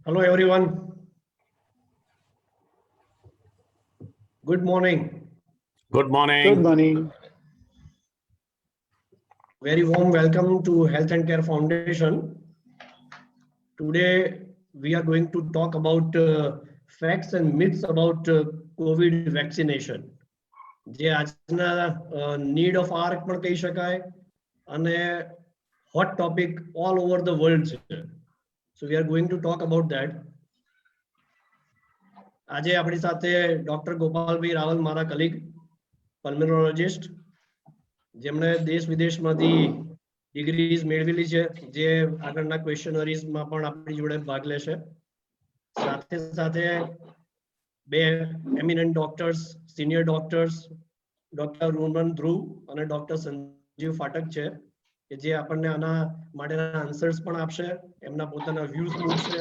Hello everyone. Good morning. Good morning. Good morning. Very warm welcome to Health and Care Foundation. Today we are going to talk about facts and myths about COVID vaccination. જે આજના need of hour પણ કહી શકાય અને hot topic all over the world છે. So we are going to talk about that. આજે આપણી સાથે ડોક્ટર ગોપાલભાઈ રાવલ મારા કલીગ પલ્મોનોલોજિસ્ટ જેમણે દેશ વિદેશમાંથી ડિગ્રીઝ મેળવેલી છે જે આગળના ક્વેશ્ચનરીઝમાં પણ આપણી જોડે ભાગ લેશે. સાથે સાથે બે એમિનન્ટ ડોક્ટર્સ સિનિયર ડોક્ટર્સ ડોક્ટર રૂમન ધ્રુવ અને ડોક્ટર સંજીવ ફાટક છે કે જે આપણને આના માટેના આન્સર્સ પણ આપશે, એમના પોતાના વ્યૂઝ મૂકશે.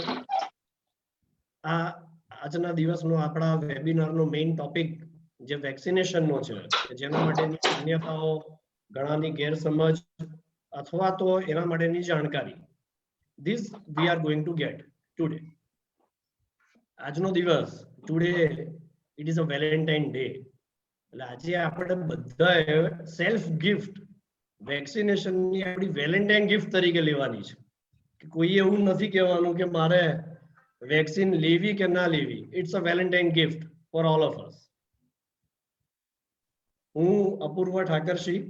આજના દિવસનો આપણા વેબિનારનો મેઇન ટોપિક જે વેક્સિનેશનનો છે જેના માટેની માન્યતાઓ, ઘણાની ગેરસમજ અથવા તો એના માટેની જાણકારી. This we are going to get today. આજનો દિવસ today it is a Valentine day. એટલે આજે આપણે બધાએ સેલ્ફ ગિફ્ટ વેક્સિનેશનની આપણી વેલેન્ટાઇન ગિફ્ટ તરીકે લેવાની છે કે કોઈ એવું નથી કહેવાનું કે મારે વેક્સિન લેવી કે ના લેવી. It's a valentine gift for all of us. હું Apurva Thakarsinh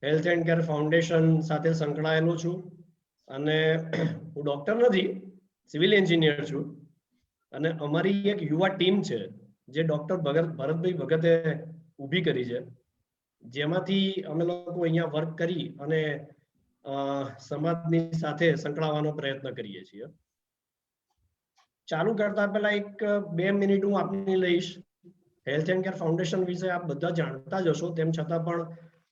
health and care foundation સાથે સંકળાયેલો છું અને હું ડોક્ટર નથી, સિવિલ એન્જિનિયર છું અને અમારી એક યુવા ટીમ છે જે ડોક્ટર ભરતભાઈ ભગતે ઊભી કરી છે, જેમાંથી અમે લોકો અહીંયા વર્ક કરી અને સમાજની સાથે સંકળાવવાનો પ્રયત્ન કરીએ છીએ. ચાલુ કરતા પહેલા એક 2 મિનિટ હું આપની લઈશ. હેલ્થ એન્ડ કેર ફાઉન્ડેશન વિશે આપ બધા જાણતા જ હશો, તેમ છતાં પણ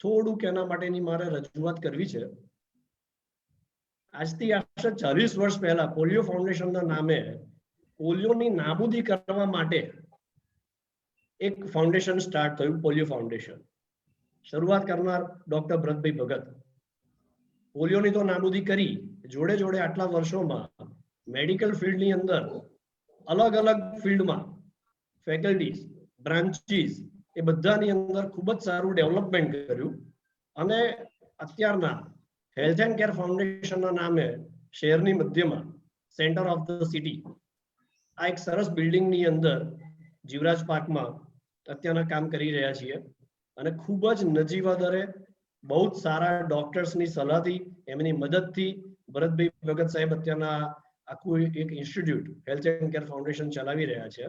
થોડુંક એના માટેની મારે રજૂઆત કરવી છે. આજથી આશરે 40 વર્ષ પહેલા પોલિયો ફાઉન્ડેશનના નામે પોલિયોની નાબૂદી કરવા માટે એક ફાઉન્ડેશન સ્ટાર્ટ થયું, પોલિયો ફાઉન્ડેશન. શરૂઆત કરનાર ડોક્ટર ભરતભાઈ ભગત. પોલિયોની તો નાબૂદી કરી, જોડે જોડે આટલા વર્ષોમાં મેડિકલ ફિલ્ડની અંદર અલગ અલગ ફિલ્ડમાં ફેકલ્ટીઝ, બ્રાન્ચીસ એ બધાની અંદર ખૂબ જ સારું ડેવલપમેન્ટ કર્યું અને અત્યારના હેલ્થ એન્ડ કેર ફાઉન્ડેશનના નામે શહેરની મધ્યમાં સેન્ટર ઓફ ધ સિટી આ એક સરસ બિલ્ડિંગની અંદર જીવરાજ પાર્કમાં અત્યારના કામ કરી રહ્યા છીએ અને ખૂબ જ નજીવા દરે બહુ જ સારા ડોક્ટર્સની સલાહથી, એમની મદદથી ભરતભાઈ ભગત સાહેબ અત્યારના આખું એક institute health and care foundation ચલાવી રહ્યા છે.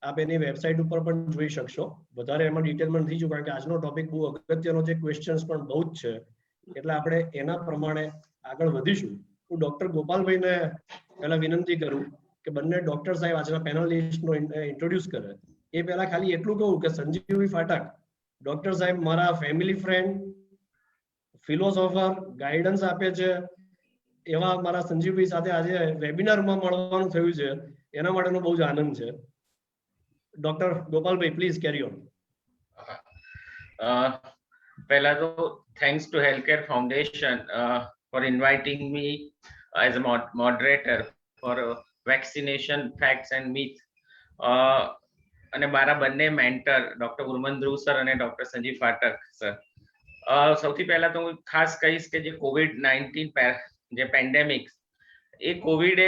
આપ એની વેબસાઇટ ઉપર પણ જોઈ શકશો. વધારે એમાં ડિટેલમાં નથી જોયું કારણ કે આજનો ટોપિક બહુ અગત્યનો છે, ક્વેશ્ચન્સ પણ બહુ જ છે, એટલે આપણે એના પ્રમાણે આગળ વધીશું. હું ડોક્ટર ગોપાલભાઈને પહેલા વિનંતી કરું કે બંને ડોક્ટર સાહેબ આજના પેનલિસ્ટનો ઇન્ટ્રોડ્યુસ કરે. એ પહેલા ખાલી એટલું કહું કે સંજીવ ફાટક ડોક્ટર સાહેબ મારા ફેમિલી ફ્રેન્ડ, ફિલોસોફર, ગાઈડન્સ આપે છે એવા મારા સંજીવભાઈ સાથે આજે વેબિનારમાં મળવાનું થયું છે, એના માટેનો બહુ જ આનંદ છે. Doctor Gopalbhai, please carry on. પહેલા તો thanks to Healthcare Foundation for inviting me as a moderator for vaccination facts and myth. અને મારા બંને મેન્ટર ડોક્ટર રૂમન ધ્રુવ સર અને ડોક્ટર સંજીવ ફાટક સર. સૌથી પહેલા તો હું ખાસ કહીશ કે જે COVID-19 જે પેન્ડેમિક, એ કોવિડે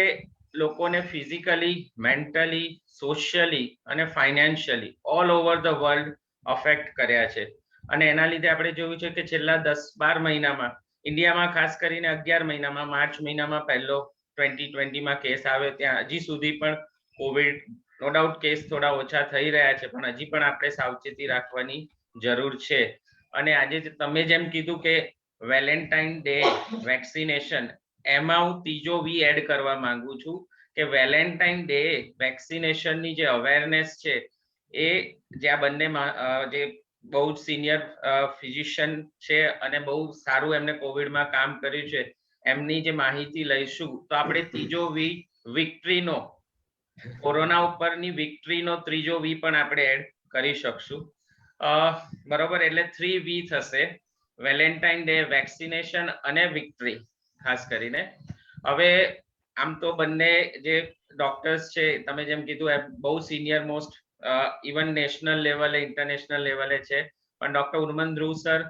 લોકોને ફિઝિકલી, મેન્ટલી, સોશિયલી અને financially all over the world affect કર્યા છે. અને એના લીધે આપણે જોયું છે કે છેલ્લા 10-12 મહિનામાં ઇન્ડિયામાં ખાસ કરીને 11 મહિનામાં, માર્ચ મહિનામાં પહેલો 2020માં કેસ આવ્યો, ત્યાં હજી સુધી પણ કોવિડ નો ડાઉટ કેસ થોડા ઓછા થઈ રહ્યા છે, પણ હજી પણ આપણે સાવચેતી રાખવાની જરૂર છે. અને આજે તમે જેમ કીધું કે વેલેન્ટાઇન ડે વેક્સિનેશન, એમાં હું ત્રીજો વી એડ કરવા માંગુ છું કે વેલેન્ટાઇન ડે વેક્સિનેશનની જે અવેરનેસ છે એ જે આ બંને જે બહુ જ સિનિયર ફિઝિશિયન છે અને બહુ સારું એમને કોવિડમાં કામ કર્યું છે, એમની જે માહિતી લઈશું તો આપણે ત્રીજો વી વિક્ટરીનો, કોરોના ઉપરની વિક્ટરીનો ત્રીજો વી પણ આપણે એડ કરી શકશું. બરોબર, એટલે 3 વી થશે, વેલેન્ટાઇન ડે, વેક્સિનેશન અને વિક્ટરી ખાસ કરીને. હવે આમ તો બંને જે ડોક્ટર્સ છે તમે જેમ કીધું એમ બહુ સિનિયર મોસ્ટ ઇવન નેશનલ લેવલે ઇન્ટરનેશનલ લેવલે છે, પણ ડોક્ટર ઉર્મન ધ્રુવ સર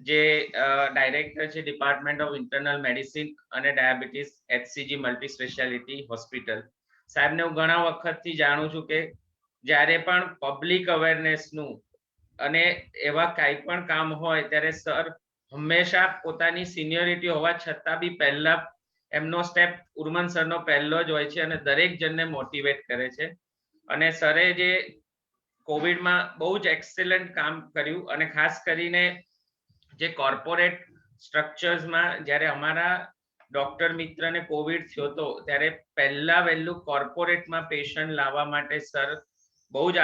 જે ડાયરેક્ટર છે ડિપાર્ટમેન્ટ ઓફ ઇન્ટરનલ મેડિસિન અને diabetes HCG multi speciality hospital, સાહેબને હું ઘણા વખતથી જાણું છું કે જ્યારે પણ પબ્લિક અવેરનેસનું અને એવા કાંઈ પણ કામ હોય ત્યારે સર હંમેશા પોતાની સિનિયોરિટી હોવા છતાં બી પહેલા એમનો સ્ટેપ ઉર્મન સરનો પહેલો જ હોય છે અને દરેક જણને મોટિવેટ કરે છે. અને સરે જે કોવિડમાં બહુ જ એક્સેલન્ટ કામ કર્યું અને ખાસ કરીને જે કોર્પોરેટ સ્ટ્રક્ચર્સમાં જ્યારે અમારા ડોક્ટર મિત્રને કોવિડ થયો હતો ત્યારે પહેલા વહેલું કોર્પોરેટમાં પેશન્ટ લાવવા માટે સર બહુ જ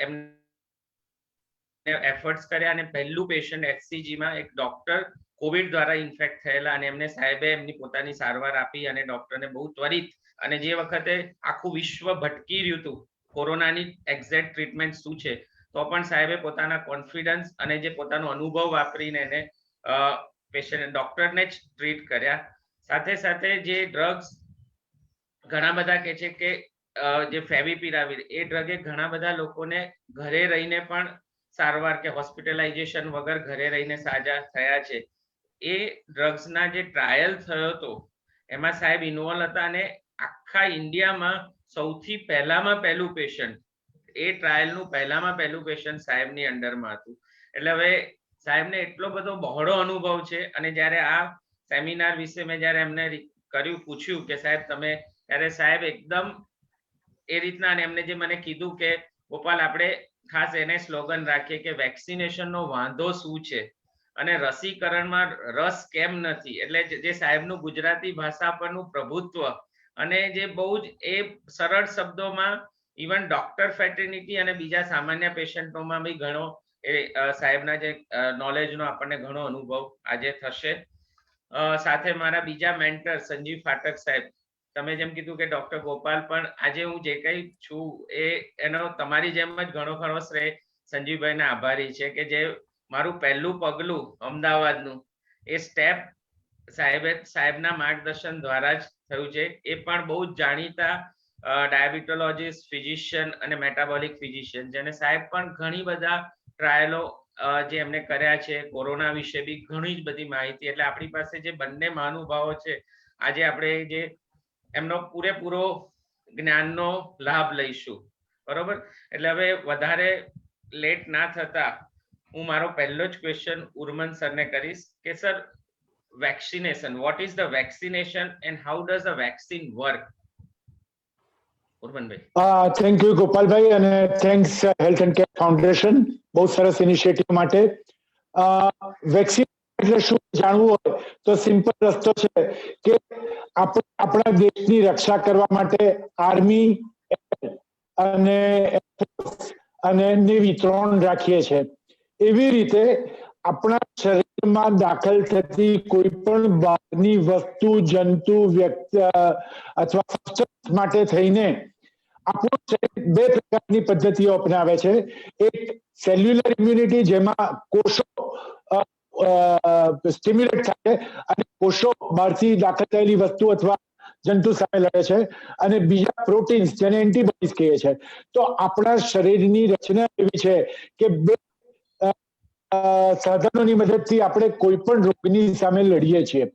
એમને એફર્ટ્સ કર્યા અને પહેલું પેશન્ટ HCGમાં એક ડોક્ટર કોવિડ દ્વારા ઇન્ફેક્ટ થયેલા અને એમને સાહેબે એમની પોતાની સારવાર આપી અને ડોક્ટરને બહુ ત્વરિત, અને જે વખતે આખું વિશ્વ ભટકી રહ્યું હતું કોરોનાની એક્ઝેક્ટ ટ્રીટમેન્ટ શું છે, તો પણ સાહેબે પોતાના કોન્ફિડન્સ અને જે પોતાનો અનુભવ વાપરીને એને પેશન્ટ ડોક્ટરને જ ટ્રીટ કર્યા. સાથે સાથે જે ડ્રગ્સ ઘણા બધા કહે છે કે જે ફેવિપિરાવિર એ ડ્રગે ઘણા બધા લોકોને ઘરે રહીને પણ સારવાર કે હોસ્પિટલાઇઝેશન વગર ઘરે રહીને સાજા થયા છે. એ ડ્રગ્સના જે ટ્રાયલ થયો હતો એમાં સાહેબ ઇન્વોલ્વ હતા અને આખા ઇન્ડિયામાં સૌથી પહેલું પેશન્ટ એ ટ્રાયલનું પહેલું પેશન્ટ સાહેબની અંડરમાં હતું. એટલે હવે સાહેબને એટલો બધો બહોળો અનુભવ છે અને જ્યારે આ સેમિનાર વિશે મેં જ્યારે એમને પૂછ્યું કે સાહેબ તમે, ત્યારે સાહેબ એકદમ એ રીતના, અને એમને જે મને કીધું કે ગોપાલ આપણે ખાસ એને સ્લોગન રાખીએ કે વેક્સિનેશનનો વાંધો શું છે અને રસીકરણમાં રસ કેમ નથી, એટલે જે સાહેબનું ગુજરાતી ભાષા પરનું પ્રભુત્વ અને જે બહુ જ એ સરળ શબ્દોમાં ઇવન ડોક્ટર ફેટર્નિટી અને બીજા સામાન્ય પેશન્ટોમાં બી ઘણો એ સાહેબના જે નોલેજનો આપણને ઘણો અનુભવ આજે થશે. સાથે મારા બીજા મેન્ટર સંજીવ ફાટક સાહેબ, તમે જેમ કીધું કે ડોક્ટર ગોપાલ પણ આજે હું જે કંઈ છું એનો તમારી જેમ જ ઘણો ખરો શ્રેય સંજીવભાઈને આભારી છે કે જે મારું પહેલું પગલું અમદાવાદનું એ સ્ટેપ સાહેબના માર્ગદર્શન દ્વારા જ થયું છે. એ પણ બહુ જ જાણીતા ડાયાબિટોલોજીસ્ટ, ફિઝિશિયન અને મેટાબોલિક ફિઝિશિયન, જેને સાહેબ પણ ઘણી બધા ટ્રાયલો જે એમને કર્યા છે, કોરોના વિશે બી ઘણી જ બધી માહિતી, એટલે આપણી પાસે જે બંને મહાનુભાવો છે આજે આપણે જે એમનો પૂરેપૂરો જ્ઞાનનો લાભ લઈશું, બરોબર. એટલે હવે વધારે લેટ ના થતા હું મારો પહેલો જ ક્વેશ્ચન ઉર્મન સરને કરીશ કે sir, vaccination, what is the vaccination and how does the vaccine work? ઉર્મનભાઈ. થેન્ક યુ ગોપાલભાઈ અને thanks health and care foundation બહુ સરસ ઇનિશિયેટિવ માટે. વેક્સિન એટલે શું જાણવું હોય તો સિમ્પલ રસ્તો છે કે આપણે આપણા દેશની રક્ષા કરવા માટે આર્મી અને નેવી 3 રાખીએ છીએ. એવી રીતે આપણા શરીરમાં દાખલ થતી કોઈ પણ બહારની વસ્તુ, જંતુ, વ્યક્તિ અથવા માટે થઈને આપણું શરીર 2 પ્રકારની પદ્ધતિઓ અપનાવે છે. એક સેલ્યુલર ઇમ્યુનિટી, જેમાં કોષો સ્ટિમ્યુલેટ થાય અને કોષો બહારથી દાખલ થયેલી વસ્તુ અથવા જંતુ સામે લડે છે, અને બીજા પ્રોટીન્સ જેને એન્ટીબોડીઝ કહે છે. તો આપણા શરીરની રચના એવી છે કે 2 સાધનોની મદદથી આપણે કોઈ પણ રોગની સામે લડીએ છીએ.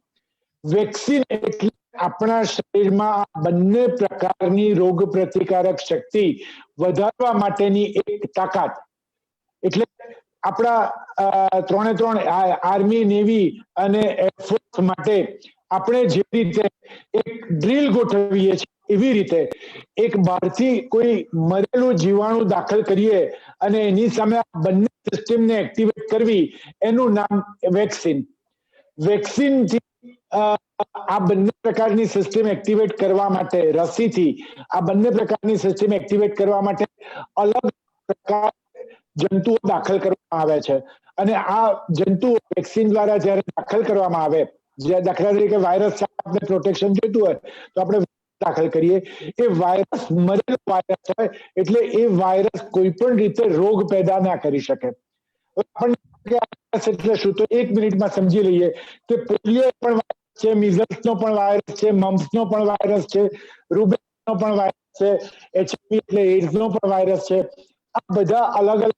વેક્સિન એટલે આપણા શરીરમાં બંને પ્રકારની રોગ પ્રતિકારક શક્તિ વધારવા માટેની એક તાકાત. એટલે આપણા 3 આર્મી, નેવી અને એરફોર્સ માટે આપણે જે રીતે એક ડ્રીલ ગોઠવીએ છીએ એવી રીતે એક બહારથી કોઈ મરેલું જીવાણુ દાખલ કરીએ અને એની સામે બંને સિસ્ટમને એક્ટિવેટ કરવી, એનું નામ વેક્સિન. વેક્સિનથી આ બંને પ્રકારની સિસ્ટમ એક્ટિવેટ કરવા માટે, રસીથી આ બંને પ્રકારની સિસ્ટમ એક્ટિવેટ કરવા માટે અલગ પ્રકાર જંતુઓ દાખલ કરવામાં આવે છે. અને આ જંતુઓ વેક્સિન દ્વારા જ્યારે દાખલ કરવામાં આવે, દાખલા તરીકે વાયરસ આપણે પ્રોટેક્શન જોઈતું હોય તો આપણે દાખલ કરીએ. એ વાયરસ મરેલો વાયરસ હોય એટલે એ વાયરસ કોઈ પણ રીતે રોગ પેદા ના કરી શકે. એટલે શું, તો 1 મિનિટમાં સમજી લઈએ કે પોલિયો પણ છે, મિઝલ્સ નો પણ વાયરસ છે, મમ્સ નો પણ વાયરસ છે, રૂબેલા નો પણ વાયરસ છે, એચઆઈવી એટલે એઇડ્સ નો પણ વાયરસ છે. આ બધા અલગ અલગ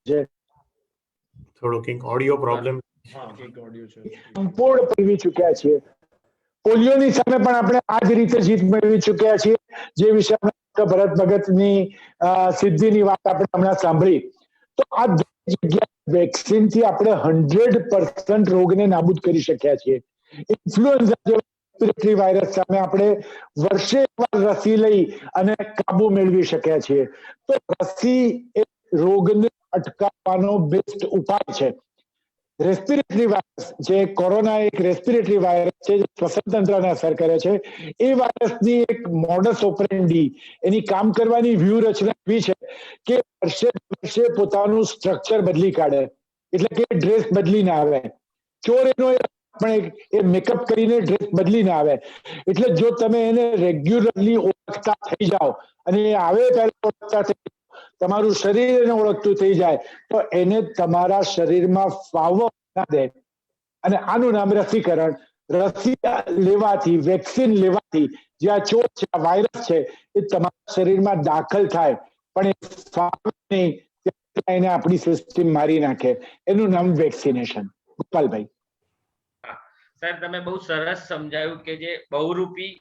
છે. થોડું કંઈક ઓડિયો પ્રોબ્લેમ. હા એક ઓડિયો છે. સંપૂર્ણ મેળવી ચુક્યા છીએ. પોલિયોની સામે પણ આપણે આ જ રીતે જીત મેળવી ચુક્યા છીએ, જે વિશે ભરત ભગતની સિદ્ધિની વાત આપણે હમણાં સાંભળી. તો આ જગ્યાએ વેક્સિનથી આપણે 100% રોગને નાબૂદ કરી શક્યા છીએ. ઇન્ફ્લુએન્ઝા જેવા રેસ્પિરેટરી વાયરસ સામે આપણે વર્ષે એકવાર રસી લઈ અને કાબુ મેળવી શક્યા છીએ. તો રસી એ રોગને અટકાવવાનો બેસ્ટ ઉપાય છે. રેસ્પિરેટરી વાયરસ જે કોરોના એક રેસ્પિરેટરી વાયરસ છે, જે શ્વસન તંત્રને અસર કરે છે. એ વાયરસની એક મોડસ ઓપરેન્ડી, એની કામ કરવાની વ્યૂહરચના એવી છે કે વર્ષે વર્ષે પોતાનું સ્ટ્રક્ચર બદલી કાઢે, એટલે કે ડ્રેસ બદલીને આવે. ચોર એનો પણ એ મેકઅપ કરીને ડ્રેસ બદલીને આવે. એટલે જો તમે એને રેગ્યુલરલી ઓળખતા થઈ જાઓ અને એ આવે પહેલા ઓળખતા થઈ જાઓ, તમારું શરીર એને ઓળખતું થઈ જાય, તો એને તમારા શરીરમાં ફાવવા ના દે. અને આનું નામ રસીકરણ. રસી લેવાથી, વેક્સિન લેવાથી જે આ ચોર છે, આ વાયરસ છે, એ તમારા શરીરમાં દાખલ થાય, પણ એ ફાવે નહીં, એને આપણી સિસ્ટમ મારી નાખે. એનું નામ વેક્સિનેશન. ગોપાલભાઈ. સર તમે બહુ સરસ સમજાયું કે જે બહુરૂપી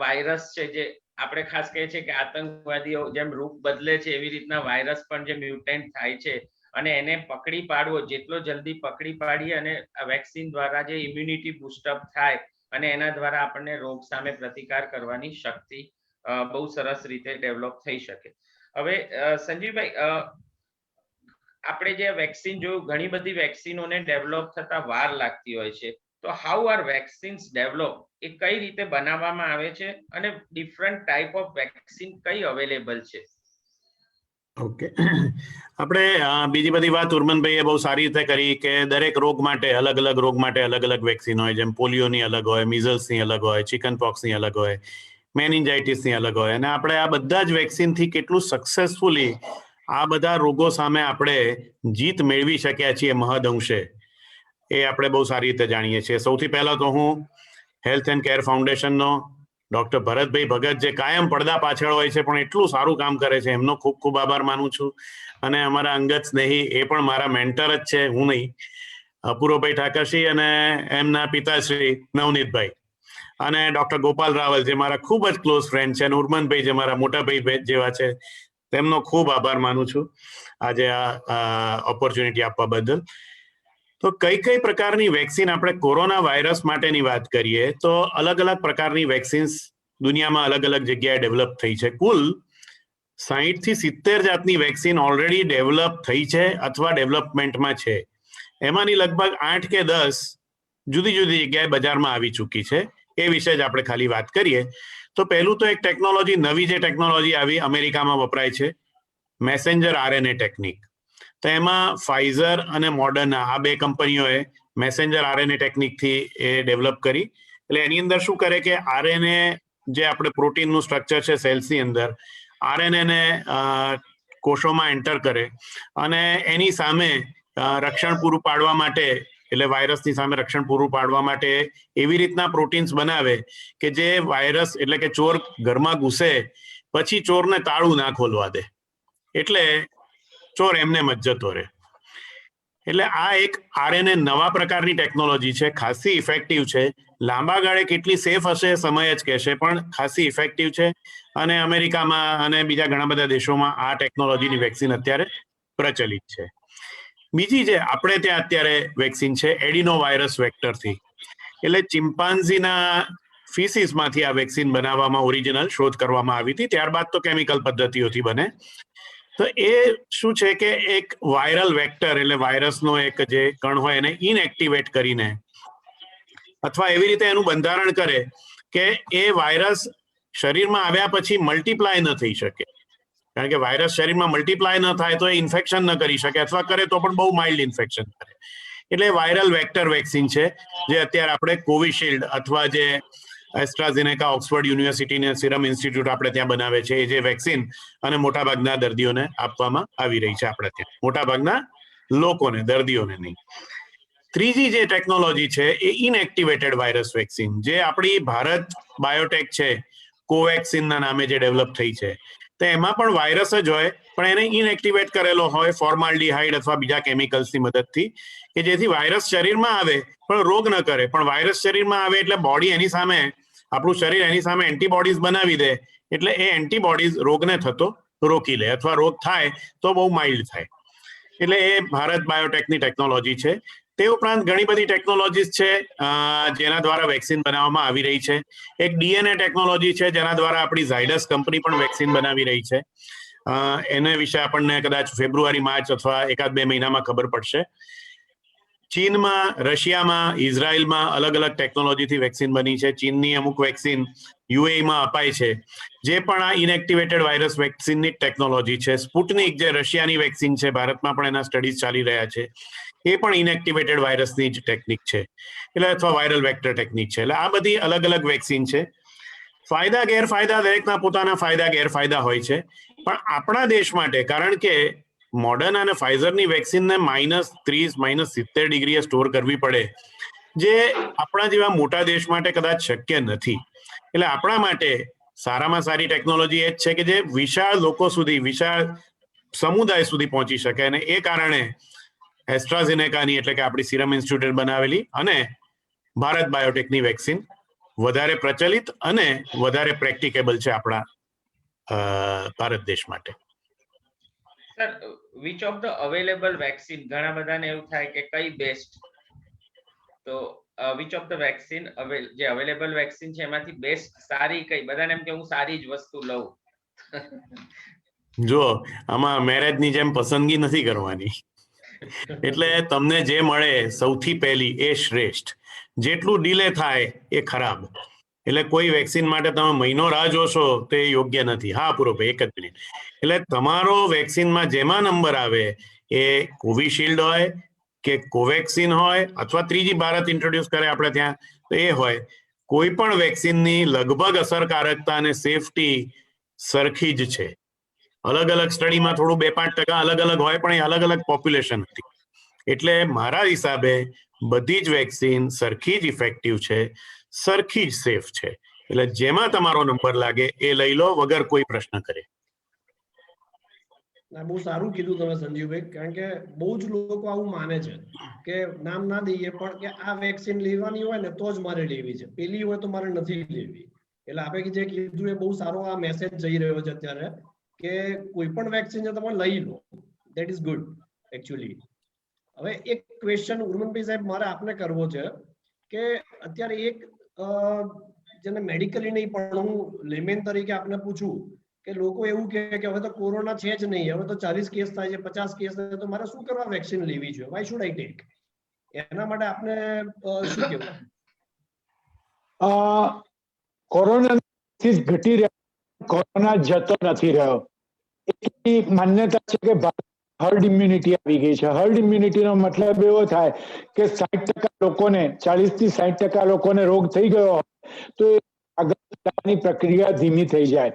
વાયરસ છે, જે આપણે ખાસ કહીએ છીએ કે આતંકવાદીઓ જેમ રૂપ બદલે છે એવી રીતના વાયરસ પણ જે મ્યુટેન્ટ થાય છે અને એને પકડી પાડવો, જેટલો જલ્દી પકડી પાડીએ અને વેક્સિન દ્વારા જે ઇમ્યુનિટી બુસ્ટઅપ થાય અને એના દ્વારા આપણને રોગ સામે પ્રતિકાર કરવાની શક્તિ બહુ સરસ રીતે ડેવલપ થઈ શકે. હવે સંજીવભાઈ, આપણે જે વેક્સિન જોયું, ઘણી બધી વેક્સિનોને ડેવલપ થતા વાર લાગતી હોય છે. તો હાઉ આર વેક્સિન્સ ડેવલપ, એ કઈ રીતે બનાવવામાં આવે છે અને ડિફરન્ટ ટાઈપ ઓફ વેક્સિન કઈ અવેલેબલ છે? ઓકે, આપણે બીજી બધી વાત ઉર્મનભાઈએ બહુ સારી રીતે કરી કે દરેક રોગ માટે અલગ અલગ રોગ માટે અલગ અલગ વેક્સિન હોય. જેમ પોલિયોની અલગ હોય, મિઝલ્સની અલગ હોય, ચિકન પોક્સની અલગ હોય, મેનિન્જાઇટિસની અલગ હોય. અને આપણે આ બધા જ વેક્સિનથી કેટલું સક્સેસફુલી આ બધા રોગો સામે આપણે જીત મેળવી શક્યા છીએ મહદઅંશે, એ આપણે બહુ સારી રીતે જાણીએ છીએ. સૌથી પહેલા તો હું હેલ્થ એન્ડ કેર ફાઉન્ડેશનનો ડૉક્ટર ભરતભાઈ ભગત, જે કાયમ પડદા પાછળ હોય છે પણ એટલું સારું કામ કરે છે, એમનો ખૂબ ખૂબ આભાર માનું છું. અને અમારા અંગત સ્નેહી, એ પણ મારા મેન્ટર જ છે, હું નહીં, અપૂર્વભાઈ ઠાકરસિંહ અને એમના પિતાશ્રી નવનીતભાઈ, અને ડૉક્ટર ગોપાલ રાવલ, જે મારા ખૂબ જ ક્લોઝ ફ્રેન્ડ છે, અને ઉર્મનભાઈ, જે મારા મોટા ભાઈ જેવા છે, તેમનો ખૂબ આભાર માનું છું આજે આ ઓપોર્ચ્યુનિટી આપવા બદલ. તો કઈ કઈ પ્રકારની વેક્સિન, આપણે કોરોના વાયરસ માટેની વાત કરીએ તો અલગ અલગ પ્રકારની વેક્સિન્સ દુનિયામાં અલગ અલગ જગ્યાએ ડેવલપ થઈ છે. કુલ 60 થી 70 જાતની વેક્સિન ઓલરેડી ડેવલપ થઈ છે અથવા ડેવલપમેન્ટમાં છે. એમાંની લગભગ 8 કે 10 જુદી જુદી જગ્યાએ બજારમાં આવી ચૂકી છે. એ વિશે જ આપણે ખાલી વાત કરીએ તો પહેલું તો એક ટેકનોલોજી, નવી જે ટેકનોલોજી આવી, અમેરિકામાં વપરાય છે, મેસેન્જર આરએનએ ટેકનિક. તો એમાં ફાઇઝર અને મોડર્ના, આ બે કંપનીઓએ મેસેન્જર આરએનએ ટેકનિકથી એ ડેવલપ કરી. એટલે એની અંદર શું કરે કે આરએનએ, જે આપણે પ્રોટીનનું સ્ટ્રક્ચર છે સેલ્સની અંદર, આરએનએને કોષોમાં એન્ટર કરે અને એની સામે રક્ષણ પૂરું પાડવા માટે, એટલે વાયરસની સામે રક્ષણ પૂરું પાડવા માટે એવી રીતના પ્રોટીન્સ બનાવે કે જે વાયરસ, એટલે કે ચોર ઘરમાં ઘૂસે પછી ચોરને તાળું ના ખોલવા દે, એટલે ચોર એમને જ જતો રહે. એટલે આ એક આરએનએ નવા પ્રકારની ટેકનોલોજી છે, ખાસી ઇફેક્ટિવ છે. લાંબા ગાળે કેટલી સેફ હશે સમય જ કહેશે, પણ ખાસી ઇફેક્ટિવ છે. અને અમેરિકામાં અને બીજા ઘણા બધા દેશોમાં આ ટેકનોલોજીની વેક્સિન અત્યારે પ્રચલિત છે. બીજી જે આપણે ત્યાં અત્યારે વેક્સિન છે એડિનો વાયરસ વેક્ટરથી, એટલે ચિમ્પાન્ઝીના ફીસીસમાંથી આ વેક્સિન બનાવવામાં ઓરિજિનલ શોધ કરવામાં આવી હતી. ત્યારબાદ તો કેમિકલ પદ્ધતિઓથી બને. તો એ શું છે કે એક વાયરલ વેક્ટર, એટલે વાયરસનો એક જે કણ હોય એને ઇનએક્ટિવેટ કરીને અથવા એવી રીતે એનું બંધારણ કરે કે એ વાયરસ શરીરમાં આવ્યા પછી મલ્ટીપ્લાય ન થઈ શકે. કારણ કે વાયરસ શરીરમાં મલ્ટીપ્લાય ન થાય તો એ ઇન્ફેક્શન ન કરી શકે, અથવા કરે તો પણ બહુ માઇલ્ડ ઇન્ફેક્શન કરે. એટલે વાયરલ વેક્ટર વેક્સિન છે, જે અત્યારે આપણે કોવિશિલ્ડ અથવા જે એસ્ટ્રાઝેનેકા ઓક્સફર્ડ યુનિવર્સિટી ને સિરમ ઇન્સ્ટિટ્યૂટ આપણે ત્યાં બનાવે છે, એ જે વેક્સિન અને મોટાભાગના દર્દીઓને આપવામાં આવી રહી છે આપણે ત્યાં, મોટાભાગના લોકોને, દર્દીઓને નહીં. ત્રીજી જે ટેકનોલોજી છે એ ઇનએક્ટિવેટેડ વાયરસ વેક્સિન, જે આપણી ભારત બાયોટેક છે, કોવેક્સિનના નામે જે ડેવલપ થઈ છે, તો એમાં પણ વાયરસ જ હોય, પણ એને ઇનએક્ટિવેટ કરેલો હોય ફોર્માલ્ડીહાઇડ અથવા બીજા કેમિકલ્સની મદદથી, કે જેથી વાયરસ શરીરમાં આવે પણ રોગ ન કરે. પણ વાયરસ શરીરમાં આવે એટલે બોડી એની સામે, આપણું શરીર એની સામે એન્ટીબોડીઝ બનાવી દે, એટલે એ એન્ટીબોડીઝ રોગને થતો રોકી લે, અથવા રોગ થાય તો બહુ માઇલ્ડ થાય. એટલે એ ભારત બાયોટેકની ટેકનોલોજી છે. તે ઉપરાંત ઘણી બધી ટેકનોલોજીસ છે જેના દ્વારા વેક્સિન બનાવવામાં આવી રહી છે. એક ડીએનએ ટેકનોલોજી છે જેના દ્વારા આપણી ઝાયડસ કંપની પણ વેક્સિન બનાવી રહી છે. એને વિશે આપણને કદાચ ફેબ્રુઆરી, માર્ચ અથવા 1-2 મહિનામાં ખબર પડશે. ચીનમાં, રશિયામાં, ઇઝરાયલમાં અલગ અલગ ટેકનોલોજીથી વેક્સિન બની છે. ચીનની અમુક વેક્સિન યુએઈમાં અપાય છે, જે પણ આ ઇનએક્ટિવેટેડ વાયરસ વેક્સિનની ટેકનોલોજી છે. સ્પુટનિક જે રશિયાની વેક્સિન છે, ભારતમાં પણ એના સ્ટડીઝ ચાલી રહ્યા છે, એ પણ ઇનએક્ટિવેટેડ વાયરસની જ ટેકનિક છે, એટલે અથવા વાયરલ વેક્ટર ટેકનિક છે. એટલે આ બધી અલગ અલગ વેક્સિન છે. ફાયદા ગેરફાયદા દરેકના પોતાના ફાયદા ગેરફાયદા હોય છે, પણ આપણા દેશ માટે, કારણ કે મોડર્ન અને ફાઇઝરની વેક્સિનને -30, -70 ડિગ્રીએ સ્ટોર કરવી પડે, જે આપણા જેવા મોટા દેશ માટે કદાચ શક્ય નથી. એટલે આપણા માટે સારામાં સારી ટેકનોલોજી એ જ છે કે જે વિશાળ લોકો સુધી, વિશાળ સમુદાય સુધી પહોંચી શકે, અને એ કારણે એસ્ટ્રાઝેનેકાની, એટલે કે આપણી સિરમ ઇન્સ્ટિટ્યૂટ બનાવેલી અને ભારત બાયોટેકની વેક્સિન વધારે પ્રચલિત અને વધારે પ્રેક્ટિકેબલ છે આપણા ભારત દેશ માટે. Sir, which of the available vaccine, ઘણા બધાને એવું થાય કે કઈ બેસ્ટ, તો which of the vaccine જે અવેલેબલ વેક્સિન છે એમાંથી બેસ્ટ, સારી કઈ? બધાને એમ કે હું સારી જ વસ્તુ લઉં. જો આમાં મેરેજની જેમ પસંદગી નથી કરવાની, એટલે તમને જે મળે સૌથી પહેલી એ શ્રેષ્ઠ. જેટલું ડીલે થાય એ ખરાબ. એટલે કોઈ વેક્સિન માટે તમે મહિનો રાહ જોશો તો એ યોગ્ય નથી. હા પૂરો, એક જ મિનિટ. એટલે તમારો વેક્સિનમાં જેમાં નંબર આવે, એ કોવિશિલ્ડ હોય કે કોવેક્સિન હોય અથવા ત્રીજી ભારત ઇન્ટ્રોડ્યુસ કરે આપણે ત્યાં, તો એ હોય. કોઈ પણ વેક્સિનની લગભગ અસરકારકતા અને સેફટી સરખી જ છે. અલગ અલગ સ્ટડીમાં થોડું 2-5% અલગ અલગ હોય, પણ એ અલગ અલગ પોપ્યુલેશન હતી. એટલે મારા હિસાબે બધી જ વેક્સિન સરખી જ ઇફેક્ટિવ છે, સરખી જ સેફ છે. એટલે જેમાં તમારો નંબર લાગે એ લઈ લો વગર કોઈ પ્રશ્ન કરે. બહુ સારું કીધું તમે સંજીવભાઈ, કારણ કે બહુ જ લોકો આવું માને છે કે નામ ના દઈએ પણ કે આ વેક્સિન લેવાની હોય ને તો જ મારે લેવી છે, પેલી હોય તો મારે નથી લેવી. એટલે આપણે જે કીધું એ બહુ સારો આ મેસેજ જઈ રહ્યો છે અત્યારે, કે કોઈ પણ વેક્સિન છે તમે લઈ લો, દેટ ઇઝ ગુડ એકચ્યુઅલી. હવે એક ક્વેશ્ચન ઉર્મનભાઈ સાહેબ મારે આપને કરવો છે કે અત્યારે એક જેને મેડિકલી નહીં પણ હું લેમેન તરીકે આપને પૂછું કે લોકો એવું કહે કે હવે તો કોરોના છે જ નહીં, હવે તો 40 કેસ થાય છે, 50 કેસ થાય, તો મારે શું કરવા વેક્સિન લેવી જોઈએ? Why should I take? એના માટે આપને શું કહેવું? કોરોના ઘટી રહ્યો, કોરોના જતો નથી રહ્યો. એ માન્યતા છે કે હર્ડ ઇમ્યુનિટી આવી ગઈ છે. હર્ડ ઇમ્યુનિટીનો મતલબ એવો થાય કે 60% લોકોને, 40 થી 60% લોકોને રોગ થઈ ગયો હોય તો આગળની પ્રક્રિયા ધીમી થઈ જાય.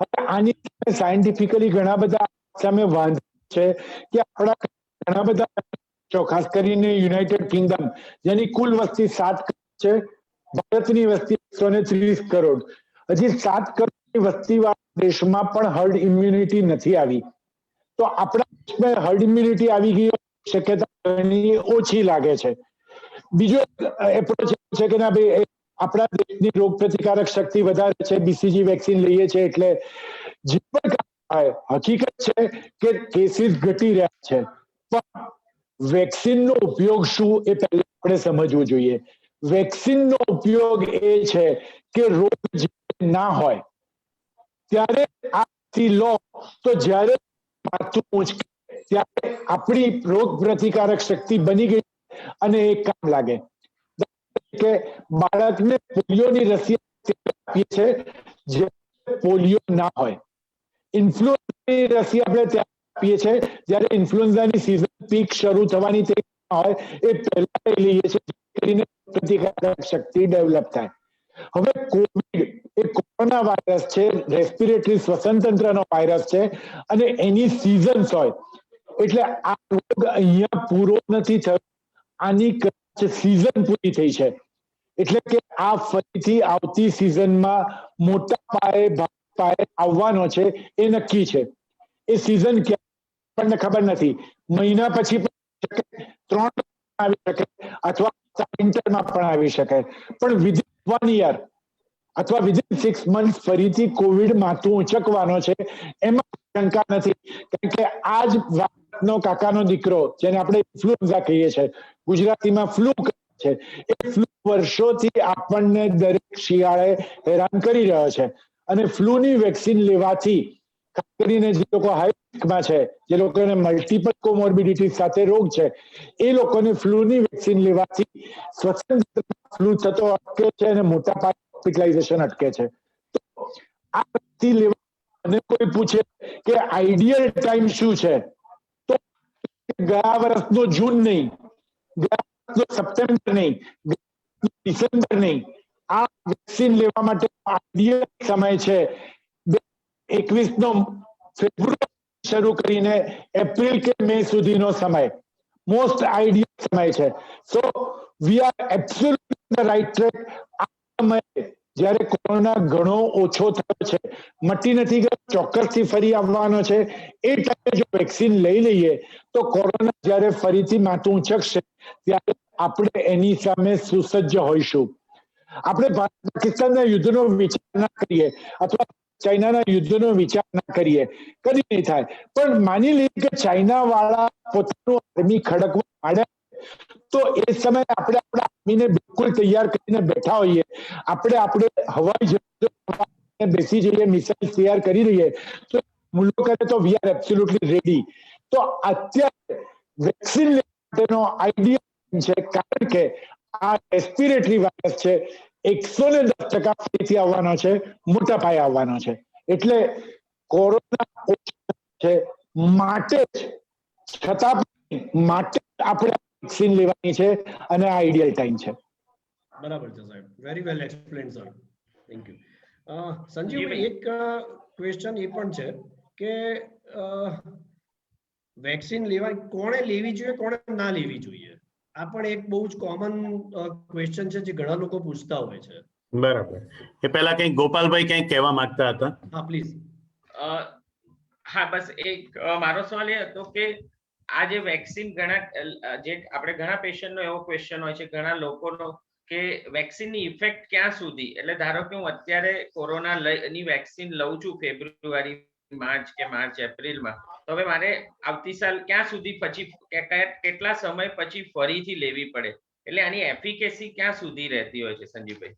હવે આની સાયન્ટિફિકલી ઘણા બધા સામે વાંધો છે કે આપણા ઘણા બધા, ખાસ કરીને યુનાઇટેડ કિંગડમ, જેની કુલ વસ્તી 7 કરોડ છે, ભારતની વસ્તી 130 કરોડ, હજી 7 કરોડની વસ્તી વાળા દેશમાં પણ હર્ડ ઇમ્યુનિટી નથી આવી. તો આપણા દેશમાં હર્ડ ઇમ્યુનિટી આવી ગઈ શક્યતા ઘણી ઓછી લાગે છે. બીજો એપ્રોચ છે કે ના ભાઈ, આપણા દેશની રોગ પ્રતિકારક શક્તિ વધારે છે, બીસીજી વેક્સિન લઈએ છે એટલે જે પણ થાય, હકીકત છે કે કેસીસ ઘટી રહ્યા છે, પણ વેક્સિનનો ઉપયોગ શું એ પહેલા આપણે સમજવું જોઈએ. વેક્સિનનો ઉપયોગ એ છે કે રોગ ના હોય ત્યારે આ લો, તો જ્યારે ત્યારે આપણી રોગ પ્રતિકારક શક્તિ બની ગઈ અને એ કામ લાગે. કે બાળકને પોલિયોની રસી આપીએ છે જે પોલિયો ના હોય. ઇન્ફ્લુએન્ઝાની રસી આપણે ત્યારે આપીએ છીએ જ્યારે ઇન્ફ્લુએન્ઝાની સીઝન પીક શરૂ થવાની તે હોય એ પહેલા લઈએ છીએ, કરીને પ્રતિકારક શક્તિ ડેવલપ થાય. હવે કોવિડ એ કોરોના વાયરસ છે, રેસ્પિરેટરી શ્વસન તંત્રનો વાયરસ છે અને એની સિઝન્સ હોય એટલે આ રોગ અહીંયા પૂરો નથી થયો, આની સિઝન પૂરી થઈ છે એટલે કે આ ફરીથી આવતી સિઝનમાં મોટા પાયે આવવાનો છે એ નક્કી છે. એ સિઝન ક્યાં આપણને ખબર નથી, મહિના પછી પણ 3 આવી શકે અથવા વિન્ટરમાં પણ આવી શકે, પણ વિધિન 1 યર અથવા વિધિન 6 મંથ ફરીથી કોવિડ માથું ઉંચકવાનો છે એમાં શંકા નથી. કારણ કે આ જ વાતનો કાકાનો દીકરો જેને આપણે ઇન્ફ્લુએન્ઝા કહીએ છીએ, ગુજરાતીમાં ફ્લૂ છે, એ ફ્લૂ વર્ષોથી આપણને દરેક શિયાળે હેરાન કરી રહ્યો છે અને ફ્લૂની વેક્સિન લેવાથી ખાસ કરીને જે લોકો હાઈ રિસ્કમાં છે, જે લોકોને મલ્ટિપલ કોમોર્બિડિટી સાથે રોગ છે, એ લોકોને ફ્લૂની વેક્સિન લેવાથી શ્વસન ફ્લૂ થતો અટકે છે અને મોટા પાયે હોસ્પિટલાઇઝેશન અટકે છે. તો આ વેક્સિન લેવા અને કોઈ પૂછે કે આઈડિયલ ટાઈમ શું છે, તો ગયા વર્ષનો જૂન નહીં, ગયા વર્ષનો સપ્ટેમ્બર નહીં, ડિસેમ્બર નહીં, આ વેક્સિન લેવા માટે આઈડિયલ સમય છે 21નો ફેબ્રુઆરી શરૂ કરીને એપ્રિલ કે મે સુધીનો સમય મોસ્ટ આઈડિયલ સમય છે. So we are absolutely on the right track. આ સમયે જ્યારે કોરોના ઘણો ઓછો થયો છે, મટી નથી ગયો, ચોક્કસથી ફરી આવવાનો છે, એ ટાઈમે જો વેક્સિન લઈ લઈએ તો કોરોના જ્યારે ફરીથી માથું ઉંચકશે ત્યારે આપણે એની સામે સુસજ્જ હોઈશું. આપણે પાકિસ્તાનના યુદ્ધનો વિચાર ના કરીએ અથવા ચાઇનાના યુદ્ધનો વિચાર ના કરીએ, કદી નહીં થાય, પણ માની લઈએ કે ચાઇના વાળા પોતાનું આર્મી ખડકવા માંડ્યા તો એ સમયે આપણે આપણા આર્મીને બિલકુલ તૈયાર કરીને બેઠા હોઈએ, આપણે હવાઈ જહાજો બેસી જઈએ, મિસાઇલ તૈયાર કરી રહીએ, તો હુમલો કરે તો વી આર એબ્સોલ્યુટલી રેડી. તો અત્યારે વેક્સિન લેવાનો આઈડિયા છે, કારણ કે આ રેસ્પિરેટરી વાયરસ છે 110% ફરીથી આવવાનો છે, મોટા પાયે આવવાનો છે. એટલે કોરોના છે માટે જ, છતાં માટે આપણે વેક્સિન લેવાની છે અને આ આઈડિયલ ટાઈમ છે. બરાબર છે સાહેબ, very well explained sir, thank you. સંજીવભાઈ, એક ક્વેશ્ચન એ પણ છે કે વેક્સિન કોણે લેવી જોઈએ, કોણે ના લેવી જોઈએ? આ પણ એક બહુ જ કોમન ક્વેશ્ચન છે જે ઘણા લોકો પૂછતા હોય છે. બરાબર. એ પહેલા કંઈક ગોપાલભાઈ કંઈક કહેવા માંગતા હતા. હા પ્લીઝ. હા, બસ એક મારો સવાલ એ હતો કે આ જે વેક્સિન ઘણા પેશન્ટનો એવો ક્વેશ્ચન હોય છે, ઘણા લોકોનો, કે વેક્સિનની ઇફેક્ટ ક્યાં સુધી, એટલે ધારો કે હું અત્યારે કોરોનાની વેક્સિન લઉં છું ફેબ્રુઆરી, માર્ચ એપ્રિલમાં, તો હવે મારે આવતી સાલ ક્યાં સુધી પછી, કેટલા સમય પછી ફરીથી લેવી પડે, એટલે આની એફિકેસી ક્યાં સુધી રહેતી હોય છે સંજીવભાઈ?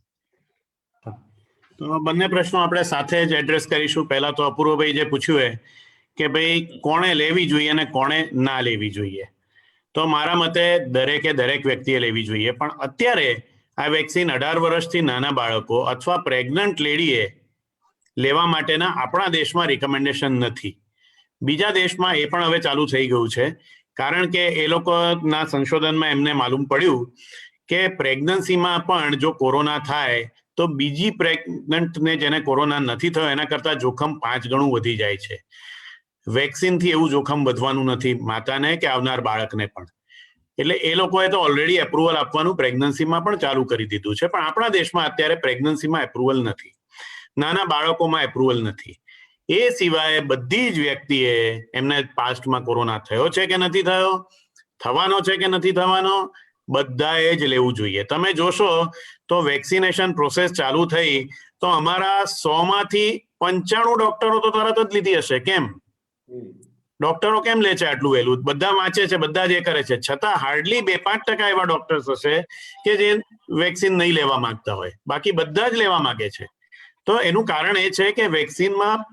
તો બંને પ્રશ્નો આપણે સાથે જ એડ્રેસ કરીશું. પહેલા તો અપૂર્વભાઈ જે પૂછ્યું એ કે ભાઈ કોણે લેવી જોઈએ અને કોણે ના લેવી જોઈએ, તો મારા મતે દરેક વ્યક્તિએ લેવી જોઈએ. પણ અત્યારે આ વેક્સિન 18 વર્ષથી નાના બાળકો અથવા પ્રેગ્નન્ટ લેડીએ લેવા માટેના આપણા દેશમાં રિકમેન્ડેશન નથી. બીજા દેશમાં એ પણ હવે ચાલુ થઈ ગયું છે, કારણ કે એ લોકોના સંશોધનમાં એમને માલુમ પડ્યું કે પ્રેગ્નન્સીમાં પણ જો કોરોના થાય તો બીજી પ્રેગ્નન્ટને જેને કોરોના નથી થયો એના કરતા જોખમ 5 ગણું વધી જાય છે. વેક્સિનથી એવું જોખમ વધવાનું નથી, માતાને કે આવનાર બાળકને પણ. એટલે એ લોકોએ તો ઓલરેડી એપ્રુવલ આપવાનું પ્રેગ્નન્સીમાં પણ ચાલુ કરી દીધું છે, પણ આપણા દેશમાં અત્યારે પ્રેગ્નન્સીમાં એપ્રુવલ નથી, નાના બાળકોમાં એપ્રુવલ નથી. એ સિવાય બધી જ વ્યક્તિએ એમને પાસ્ટમાં કોરોના થયો છે કે નથી થયો, થવાનો છે કે નથી થવાનો, બધાએ જ લેવું જોઈએ. તમે જોશો તો વેક્સિનેશન પ્રોસેસ ચાલુ થઈ તો અમારા 100માંથી 95 ડોક્ટરો તો તરત જ લીધી હશે. કેમ ડોક્ટરો કેમ લે છે આટલું વહેલું? બધા વાંચે છે, બધા જે કરે છે, છતાં હાર્ડલી 2-5% એવા ડોક્ટર્સ હશે કે જે વેક્સિન નહીં લેવા માંગતા હોય, બાકી બધા જ લેવા માંગે છે. તો એનું કારણ એ છે કે વેક્સિનમાં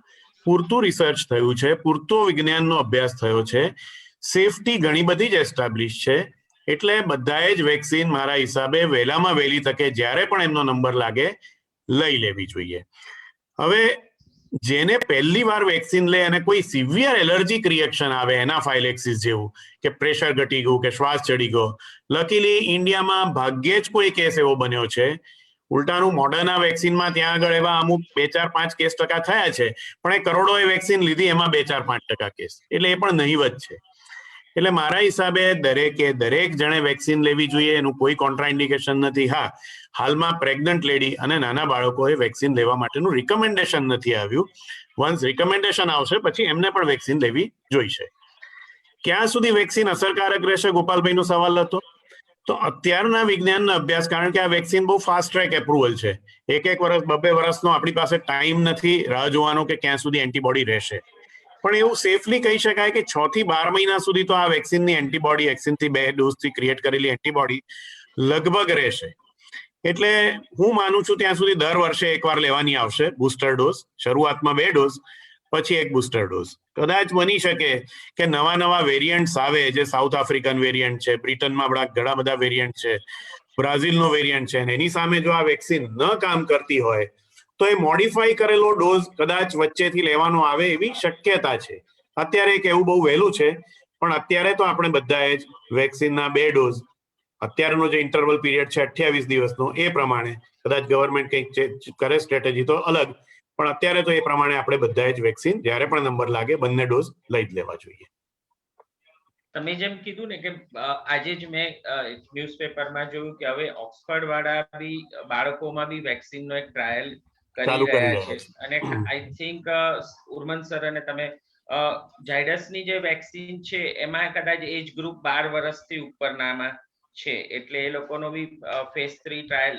પૂરતું રિસર્ચ થયું છે, પૂરતો વિજ્ઞાનનો અભ્યાસ થયો છે, સેફટી ઘણી બધી જ એસ્ટાબ્લિશ છે. એટલે બધાએ જ વેક્સિન મારા હિસાબે વહેલામાં વહેલી તકે જ્યારે પણ એમનો નંબર લાગે લઈ લેવી જોઈએ. હવે જેને પહેલી વાર વેક્સિન લે અને કોઈ સિવિયર એલર્જીક રિએક્શન આવે, એનાફાઇલેક્સિસ જેવું, કે પ્રેશર ઘટી ગયું કે શ્વાસ ચડી ગયો, લકીલી ઇન્ડિયામાં ભાગ્યે જ કોઈ કેસ એવો બન્યો છે. ઉલટાનું મોડર્ના વેક્સિનમાં ત્યાં આગળ એવા અમુક 2-4-5% થયા છે, પણ એ કરોડોએ વેક્સિન લીધી એમાં 2-4-5% કેસ, એટલે એ પણ નહીવત છે. એટલે મારા હિસાબે દરેક જણે વેક્સિન લેવી જોઈએ, એનું કોઈ કોન્ટ્રાઇન્ડિકેશન નથી. હા, હાલમાં પ્રેગ્નન્ટ લેડી અને નાના બાળકોએ વેક્સિન લેવા માટેનું રિકમેન્ડેશન નથી આવ્યું. વન્સ રિકમેન્ડેશન આવશે પછી એમને પણ વેક્સિન લેવી જોઈશે. ક્યાં સુધી વેક્સિન અસરકારક રહેશે, ગોપાલભાઈનો સવાલ હતો. તો અત્યારના વિજ્ઞાનના અભ્યાસ, કારણ કે આ વેક્સિન બહુ ફાસ્ટ ટ્રેક એપ્રુવલ છે, 1 વર્ષ 2 વર્ષનો આપણી પાસે ટાઈમ નથી રાહ જોવાનો કે ક્યાં સુધી એન્ટીબોડી રહેશે. પણ એવું સેફલી કહી શકાય કે 6 થી 12 મહિના સુધી તો આ વેક્સિનની એન્ટીબોડી, વેક્સિનથી 2 ડોઝથી ક્રિએટ કરેલી એન્ટીબોડી લગભગ રહેશે. એટલે હું માનું છું ત્યાં સુધી દર વર્ષે 1 વાર લેવાની આવશે બુસ્ટર ડોઝ. શરૂઆતમાં 2 ડોઝ, પછી 1 બુસ્ટર ડોઝ. કદાચ બની શકે કે નવા વેરિયન્ટ્સ આવે, જે સાઉથ આફ્રિકન વેરિયન્ટ છે, બ્રિટનમાં ઘણા બધા વેરિયન્ટ છે, બ્રાઝિલનો વેરિયન્ટ છે, એની સામે જો આ વેક્સિન ન કામ કરતી હોય તો એ મોડિફાઈ કરેલો ડોઝ કદાચ વચ્ચેથી લેવાનો આવે એવી શક્યતા છે. અત્યારે કહેવું બહુ વહેલું છે, પણ અત્યારે તો આપણે બધાએ જ વેક્સિનના 2 ડોઝ, અત્યારનો જે ઇન્ટરવલ પીરિયડ છે 28 દિવસનો, એ પ્રમાણે કદાચ ગવર્મેન્ટ કંઈક કરે સ્ટ્રેટેજી તો અલગ, પણ અત્યારે તો એ પ્રમાણે આપણે બધાએ જ વેક્સિન જ્યારે પણ નંબર લાગે બંને ડોઝ લઈ જ લેવા જોઈએ. તમે જેમ કીધું ને કે આજે જ મેં ન્યૂઝપેપરમાં જોયું કે હવે ઓક્સફર્ડ વાળા બી બાળકોમાં બી વેક્સિનનો એક ટ્રાયલ કરી રહ્યા છે. અને આઈ થિંક ઉર્મન સર અને તમે ઝાયડસની જે વેક્સિન છે એમાં કદાચ એજ ગ્રુપ 12 વર્ષથી ઉપરનામાં છે, એટલે એ લોકોનો બી ફેઝ 3 ટ્રાયલ,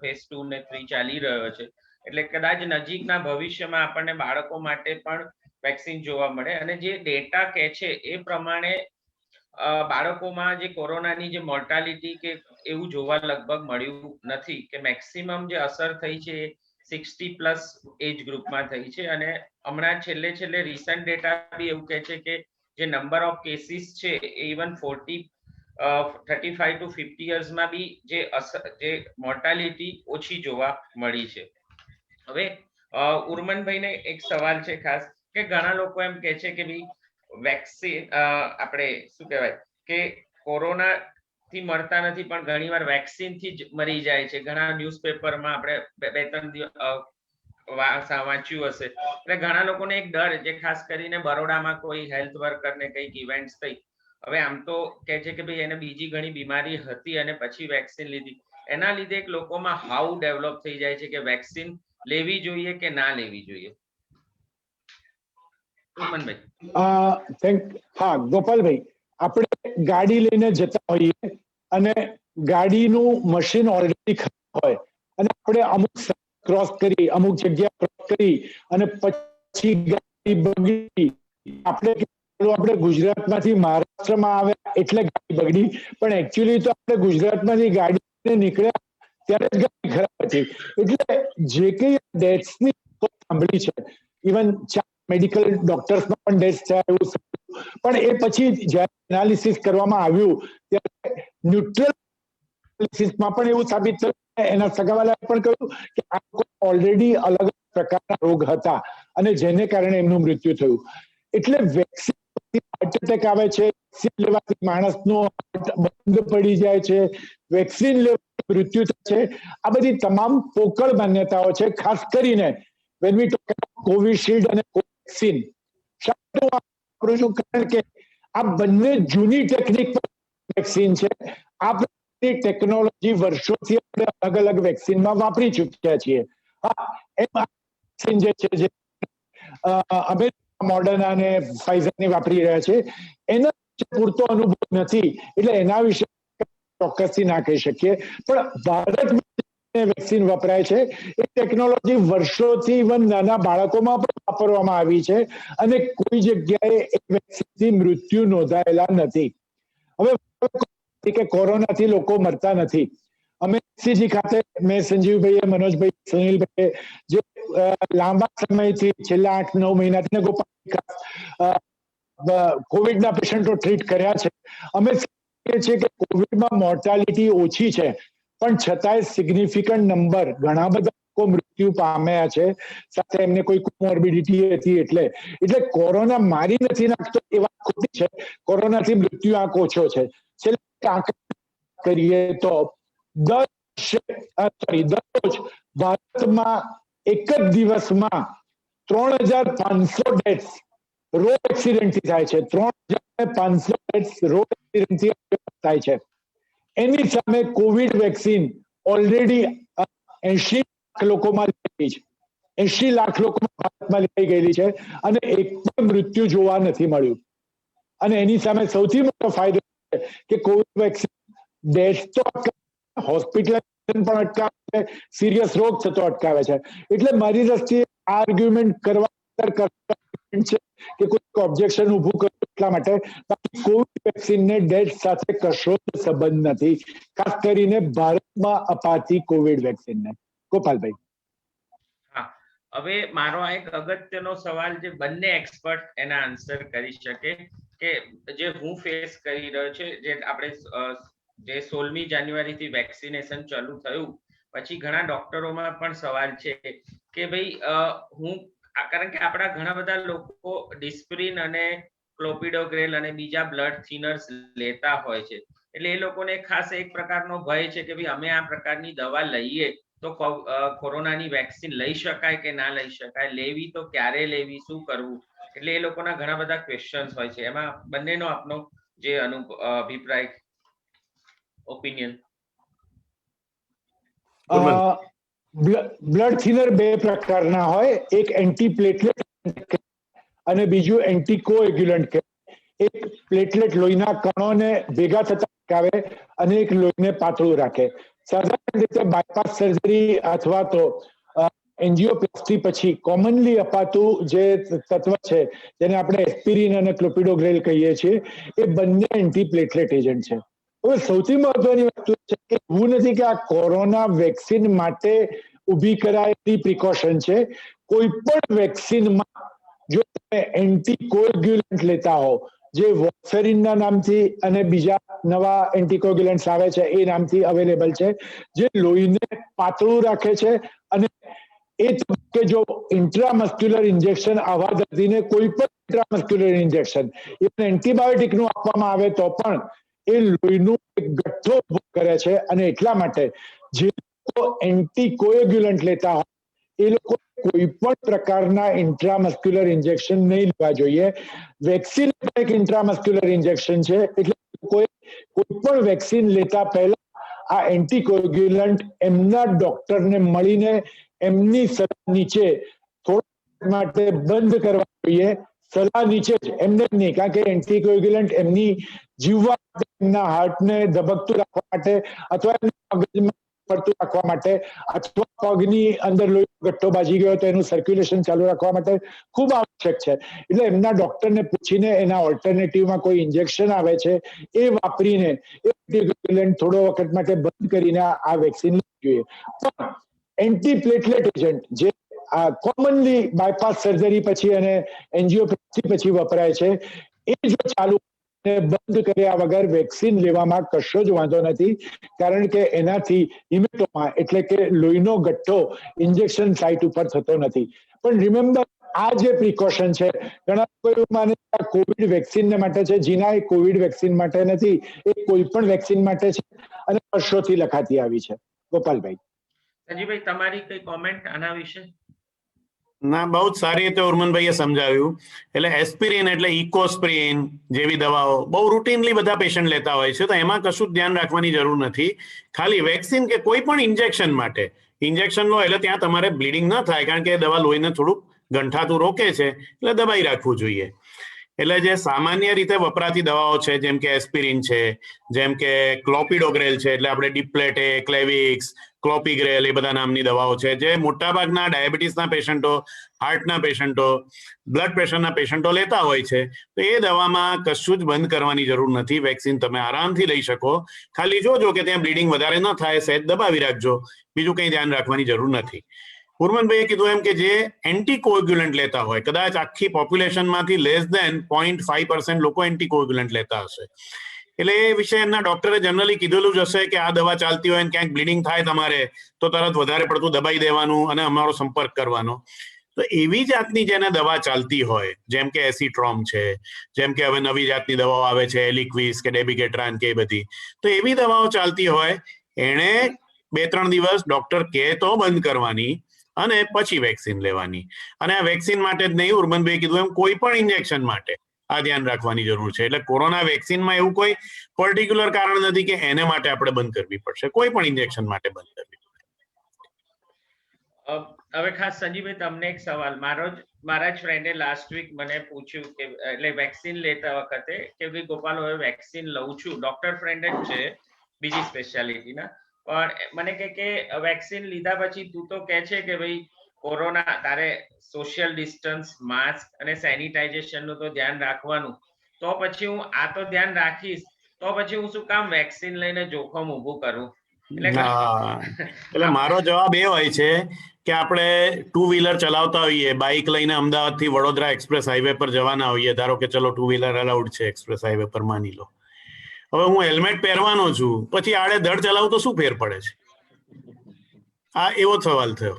ફેઝ 2 ને 3 ચાલી રહ્યો છે. એટલે કદાચ નજીકના ભવિષ્યમાં આપણને બાળકો માટે પણ વેક્સિન જોવા મળે. અને જે ડેટા કહે છે એ પ્રમાણે બાળકોમાં જે કોરોનાની જે મોર્ટાલિટી કે એવું જોવા લગભગ મળ્યું નથી, કે મેક્સિમમ જે અસર થઈ છે 60+ એજ ગ્રુપમાં થઈ છે. અને હમણાં છેલ્લે રિસન્ટ ડેટા બી એવું કહે છે કે જે નંબર ઓફ કેસીસ છે એ ઇવન 35 to 50 યર્સમાં બી જે મોર્ટાલિટી ઓછી જોવા મળી છે. હવે ઉર્મનભાઈને એક સવાલ છે ખાસ, કે ઘણા લોકો એમ કહે છે કે ભાઈ વેક્સિન આપણે શું કહેવાય કે કોરોના થી મરતા નથી, પણ ઘણીવાર વેક્સિન થી જ મરી જાય છે. ઘણા ન્યૂઝપેપરમાં આપણે 2-3 દિવસ વાંચ્યું હશે. એટલે ઘણા લોકોને એક ડર, જે ખાસ કરીને બરોડામાં કોઈ હેલ્થ વર્કરને કંઈક ઇવેન્ટ્સ થઈ, હવે આમ તો કહે છે કે ભાઈ એને બીજી ઘણી બીમારી હતી અને પછી વેક્સિન લીધી, એના લીધે એક લોકોમાં હાઉ ડેવલપ થઈ જાય છે કે વેક્સિન લેવી જોઈએ કે ના લેવી જોઈએ. હા ગોપાલભાઈ, આપણે ગાડી લઈને જતા હોઈએ અને ગાડીનું મશીન ઓલરેડી ખરાબ હોય અને આપણે અમુક ક્રોસ કરી, અમુક જગ્યા ક્રોસ કરી અને પછી ગાડી બગડી, આપણે ગુજરાતમાંથી મહારાષ્ટ્રમાં આવ્યા એટલે ગાડી બગડી, પણ એકચ્યુઅલી તો આપણે ગુજરાતમાંથી ગાડી નીકળ્યા ત્યારે જ ગાડી ખરાબ હતી. એટલે જે કઈ ડેથ્સની સાંભળી છે, ઇવન મેડિકલ ડોક્ટર્સમાં પણ ડેથ થયા એવું, પણ એ પછી જ્યારે એનાલિસિસ કરવામાં આવ્યું ત્યારે ન્યુટ્રલ એનાલિસિસમાં પણ એવું સાબિત થયું, એના સગાવાલાએ પણ કહ્યું કે આ લોકો ઓલરેડી અલગ અલગ પ્રકારના રોગ હતા અને જેને કારણે એમનું મૃત્યુ થયું. એટલે વેક્સિન હાર્ટ એટેક આવે છે, વેક્સિન લેવાથી માણસનો હાર્ટ બંધ પડી જાય છે, વેક્સિન લેવાથી મૃત્યુ થાય છે, આ બધી તમામ પોકળ માન્યતાઓ છે. ખાસ કરીને when we talk about Covishield અને વેક્સિન, કારણ કે આ બંને જૂની ટેકનિક વેક્સિન છે. આ ટેકનોલોજી વર્ષોથી આપણે અલગ અલગ વેક્સિનમાં વાપરી ચૂક્યા છીએ. જે છે જે અમે મોડર્ના અને ફાઇઝરની વાપરી રહ્યા છે, એનો પૂરતો અનુભવ નથી, એટલે એના વિશે ચોક્કસથી ના કહી શકીએ. પણ ભારતમાં વેક્સિન વપરાય છે એ ટેકનોલોજી વર્ષોથી ઇવન નાના બાળકોમાં પણ વાપરવામાં આવી છે અને કોઈ જગ્યાએ એ વેક્સિનથી મૃત્યુ નોંધાયેલા નથી. હવે કે કોરોનાથી લોકો મરતા નથી. અમે સીજી ખાતે મેં સંજીવભાઈએ, મનોજભાઈ, સુનિલભાઈએ જે લાંબા સમયથી છેલ્લા 8-9 મહિનાથી કોવિડના પેશન્ટો ટ્રીટ કર્યા છે. અમે કહીએ છીએ કે કોવિડમાં મોર્ટાલિટી ઓછી છે, પણ છતાંય સિગ્નિફિકન્ટ નંબર, ઘણા બધા લોકો મૃત્યુ પામ્યા છે, સાથે એમને કોઈ કોમોર્બિડિટી હતી. એટલે કોરોના મારી નથી નાખતો એ વાત ખોટી છે, કોરોનાથી મૃત્યુ આંક ઓછો છે. છેલ્લે આંક કરીએ તો 10 દરરોજ ભારતમાં એક જ દિવસમાં 3,500 ડેથ્સ રોડ એક્સિડન્ટથી થાય છે. 3,500 ડેથ્સ રોડ એક્સિડન્ટથી થાય છે. એની સામે કોવિડ વેક્સિન ઓલરેડી 80 લાખ લોકોમાં લઈ છે. 80 લાખ લોકોમાં ભારતમાં લઈ ગયેલી છે અને એક પણ મૃત્યુ જોવા નથી મળ્યું. અને એની સામે સૌથી મોટો ફાયદો છે કે કોવિડ વેક્સિન ડેથ તો હોસ્પિટલાઇઝેશન પણ અટકાવે છે, સિરિયસ રોગ થતો અટકાવે છે. એટલે મારી દ્રષ્ટિએ આર્ગ્યુમેન્ટ કરવા છે કે કોઈ ઓબ્જેક્શન ઊભું કરે એટલા માટે, બાકી કોવિડ વેક્સિનને ડેથ સાથે કશો જ સંબંધ નથી, ખાસ કરીને ભારતમાં અપાતી કોવિડ વેક્સિનને. ગોપાલભાઈ. હવે મારો એક અગત્યનો સવાલ જે બંને એક્સપર્ટ એના આન્સર કરી શકે કે જે હું ફેસ કરી રહ્યો છે, જે આપણે જે 16મી જાન્યુઆરીથી વેક્સિનેશન ચાલુ થયું પછી ઘણા ડોક્ટરોમાં પણ સવાલ છે કે ભાઈ હું, કારણ કે આપણા ઘણા બધા લોકો ડિસ્પ્રિન અને ક્લોપિડોગ્રેલ અને બીજા બ્લડ થિનર્સ લેતા હોય છે, એટલે એ લોકોને ખાસ એક પ્રકારનો ભય છે કે ભાઈ અમે આ પ્રકારની દવા લઈએ તો કોરોનાની વેક્સિન લઈ શકાય કે ના લઈ શકાય, લેવી તો ક્યારે લેવી, શું કરવું, એટલે એ લોકોના ઘણા બધા ક્વેશ્ચન્સ હોય છે. એમાં બંનેનો આપનો જે અભિપ્રાય, ઓપિનિયન. બ્લડ થિનર બે પ્રકારના હોય, એક એન્ટી પ્લેટલેટ અને બીજું એન્ટી કોએગ્યુલન્ટ. એક પ્લેટલેટ લોહીના કણોને ભેગા થતા અટકાવે અને એક લોહીને પાતળું રાખે. સાધારણ રીતે બાયપાસ સર્જરી અથવા તો એન્જિયોપ્લાસ્ટી પછી કોમનલી અપાતું જે તત્વ છે જેને આપણે એસ્પિરિન અને ક્લોપિડોગ્રેલ કહીએ છીએ, એ બંને એન્ટી પ્લેટલેટ એજન્ટ છે. હવે સૌથી મહત્વની વસ્તુ છે કે એવું નથી કે આ કોરોના વેક્સિન માટે ઊભી કરાયેલી પ્રિકોશન છે. કોઈ પણ વેક્સિનમાં જો તમે એન્ટી કોએગ્યુલન્ટ લેતા હો, જે વોર્ફેરિનના નામથી અને બીજા નવા એન્ટીકોગ્યુલન્ટ્સ આવે છે એ નામથી અવેલેબલ છે, જે લોહીને પાતળું રાખે છે અને એ તબક્કે જો ઇન્ટ્રામસ્ક્યુલર ઇન્જેક્શન આવા દર્દીને કોઈ પણ ઇન્ટ્રામસ્ક્યુલર ઇન્જેક્શન ઇવન એન્ટીબાયોટિકનું આપવામાં આવે તો પણ એ લોહીનું એક ગઠ્ઠો ઉભો કરે છે. અને એટલા માટે જે લોકો એન્ટીકોએગ્યુલન્ટ લેતા હોય એ લોકો કોઈ પણ પ્રકારના ઇન્ટ્રામસ્ક્યુલર ઇન્જેક્શન નહીં લેવા જોઈએ. વેક્સિન એક ઇન્ટ્રામસ્ક્યુલર ઇન્જેક્શન છે, એટલે કોઈ પણ વેક્સિન લેતા પહેલા આ એન્ટીકોએગ્યુલન્ટ એમના ડોક્ટરને મળીને એમની સલાહ નીચે થોડા માટે બંધ કરવા જોઈએ. સલાહ નીચે જ, એમને જ નહીં, કારણ કે એન્ટીકોએગ્યુલન્ટ એમની જીવવા, એમના હાર્ટને ધબકતું રાખવા માટે અથવા મગજમાં પડતું રાખવા માટે અથવા પગની અંદર લોહીનો ગઠ્ઠો બાજી ગયો તો એનું સર્ક્યુલેશન ચાલુ રાખવા માટે ખૂબ આવશ્યક છે. એટલે એમના ડોક્ટરને પૂછીને એના ઓલ્ટરનેટિવમાં કોઈ ઇન્જેક્શન આવે છે એ વાપરીને એન્ટીકોએગ્યુલન્ટ થોડો વખત માટે બંધ કરીને આ વેક્સિન લેવી જોઈએ. પણ એન્ટી પ્લેટલેટ એજન્ટ જે કોમનલી બાયપાસ સર્જરી પછી અને એન્જિયોપ્લાસ્ટી પછી વપરાય છે, એ જો ચાલુ બંધ કર્યા વગર વેક્સિન લેવામાં કશો જ વાંધો નથી, કારણ કે એનાથી હિમેટોમા એટલે કે લોહીનો ગઠ્ઠો ઇન્જેક્શન સાઇટ ઉપર થતો નથી. પણ રિમેમ્બર, આ જે પ્રિકોશન છે, ઘણા લોકો એવું માને કે કોવિડ વેક્સિન માટે છે, જીના એ કોવિડ વેક્સિન માટે નથી, એ કોઈ પણ વેક્સિન માટે છે અને વર્ષોથી લખાતી આવી છે. ગોપાલભાઈ. સંજીવભાઈ, તમારી કઈ કોમેન્ટ આના વિશે? ના, બહુ જ સારી રીતે ઉર્મનભાઈએ સમજાવ્યું. એટલે એસ્પિરિન એટલે ઇકોસ્પ્રિન જેવી દવાઓ બહુ રૂટીનલી બધા પેશન્ટ લેતા હોય છે, તો એમાં કશું જ ધ્યાન રાખવાની જરૂર નથી. ખાલી વેક્સિન કે કોઈ પણ ઇન્જેક્શન માટે ઇન્જેક્શન લો એટલે ત્યાં તમારે બ્લીડિંગ ન થાય, કારણ કે એ દવા લોહીને થોડુંક ગંઠાતું રોકે છે, એટલે દબાઈ રાખવું જોઈએ. એટલે જે સામાન્ય રીતે વપરાતી દવાઓ છે, જેમ કે એસ્પિરિન છે, જેમ કે ક્લોપિડોગ્રેલ છે, એટલે આપણે ડિપ્લેટે, ક્લેવિક્સ, ક્લોપિગ્રેલ, એ બધા નામની દવાઓ છે, જે મોટાભાગના ડાયાબિટીસના પેશન્ટો, હાર્ટના પેશન્ટો, બ્લડ પ્રેશરના પેશન્ટો લેતા હોય છે. તો એ દવામાં કશું જ બંધ કરવાની જરૂર નથી. વેક્સિન તમે આરામથી લઈ શકો. ખાલી જોજો કે ત્યાં બ્લીડિંગ વધારે ન થાય, સહેજ દબાવી રાખજો, બીજું કંઈ ધ્યાન રાખવાની જરૂર નથી. ઉર્મનભાઈએ કીધું એમ કે જે એન્ટીકોએગ્યુલન્ટ લેતા હોય, કદાચ આખી પોપ્યુલેશનમાંથી લેસ ધેન 0.5% લોકો એન્ટીકોએગ્યુલન્ટ લેતા હશે. એટલે એ વિશે એમના ડોક્ટરે જનરલી કીધેલું જ હશે કે આ દવા ચાલતી હોય ને ક્યાંક બ્લીડિંગ થાય તમારે તો તરત વધારે પડતું દબાઈ દેવાનું અને અમારો સંપર્ક કરવાનો. તો એવી જાતની જેને દવા ચાલતી હોય, જેમ કે એસિટ્રોમ છે, જેમ કે હવે નવી જાતની દવાઓ આવે છે, એલિક્વિસ કે ડેબિકેટ્રાન કે એ બધી, તો એવી દવાઓ ચાલતી હોય, એણે 2-3 દિવસ ડોક્ટર કહે તો બંધ કરવાની અને પછી વેક્સિન લેવાની. અને આ વેક્સિન માટે જ નહીં, ઉર્મનભાઈ કીધું એમ કોઈ પણ ઇન્જેક્શન માટે આ ધ્યાન રાખવાની જરૂર છે. એટલે કોરોના વેક્સિનમાં એવું કોઈ પર્ટિક્યુલર કારણ નથી કે એને માટે આપણે બંધ કરવી પડશે, કોઈ પણ ઇન્જેક્શન માટે બંધ કરવી. હવે ખાસ સંજીવભાઈ તમને એક સવાલ, મારા જ ફ્રેન્ડે લાસ્ટ વીક મને પૂછ્યું કે એટલે વેક્સિન લેતા વખતે કે ભાઈ ગોપાલ હવે વેક્સિન લઉં છું, ડોક્ટર ફ્રેન્ડ જ છે બીજી સ્પેશિયાલિટીના, પણ મને કે વેક્સિન લીધા પછી તું તો કહે છે કે ભાઈ કોરોના તારે સોશિયલ ડિસ્ટન્સ, માસ્ક અને સેનિટાઇઝેશન નું તો ધ્યાન રાખવાનું, તો પછી હું આ તો ધ્યાન રાખીશ, તો પછી હું શું કામ વેક્સિન લઈને જોખમ ઊભું કરું? એટલે મારો જવાબ એ હોય છે કે આપણે 2 વ્હીલર ચલાવતા હોઈએ, બાઇક લઈને અમદાવાદ થી વડોદરા એક્સપ્રેસ હાઈવે પર જવાના હોઈએ, ધારો કે ચલો 2 વ્હીલર અલાઉડ છે એક્સપ્રેસ હાઈવે પર માની લો, હવે હું હેલ્મેટ પહેરવાનો છું, પછી આડે ધડ ચલાવું તો શું ફેર પડે છે? આ એવો સવાલ થયો,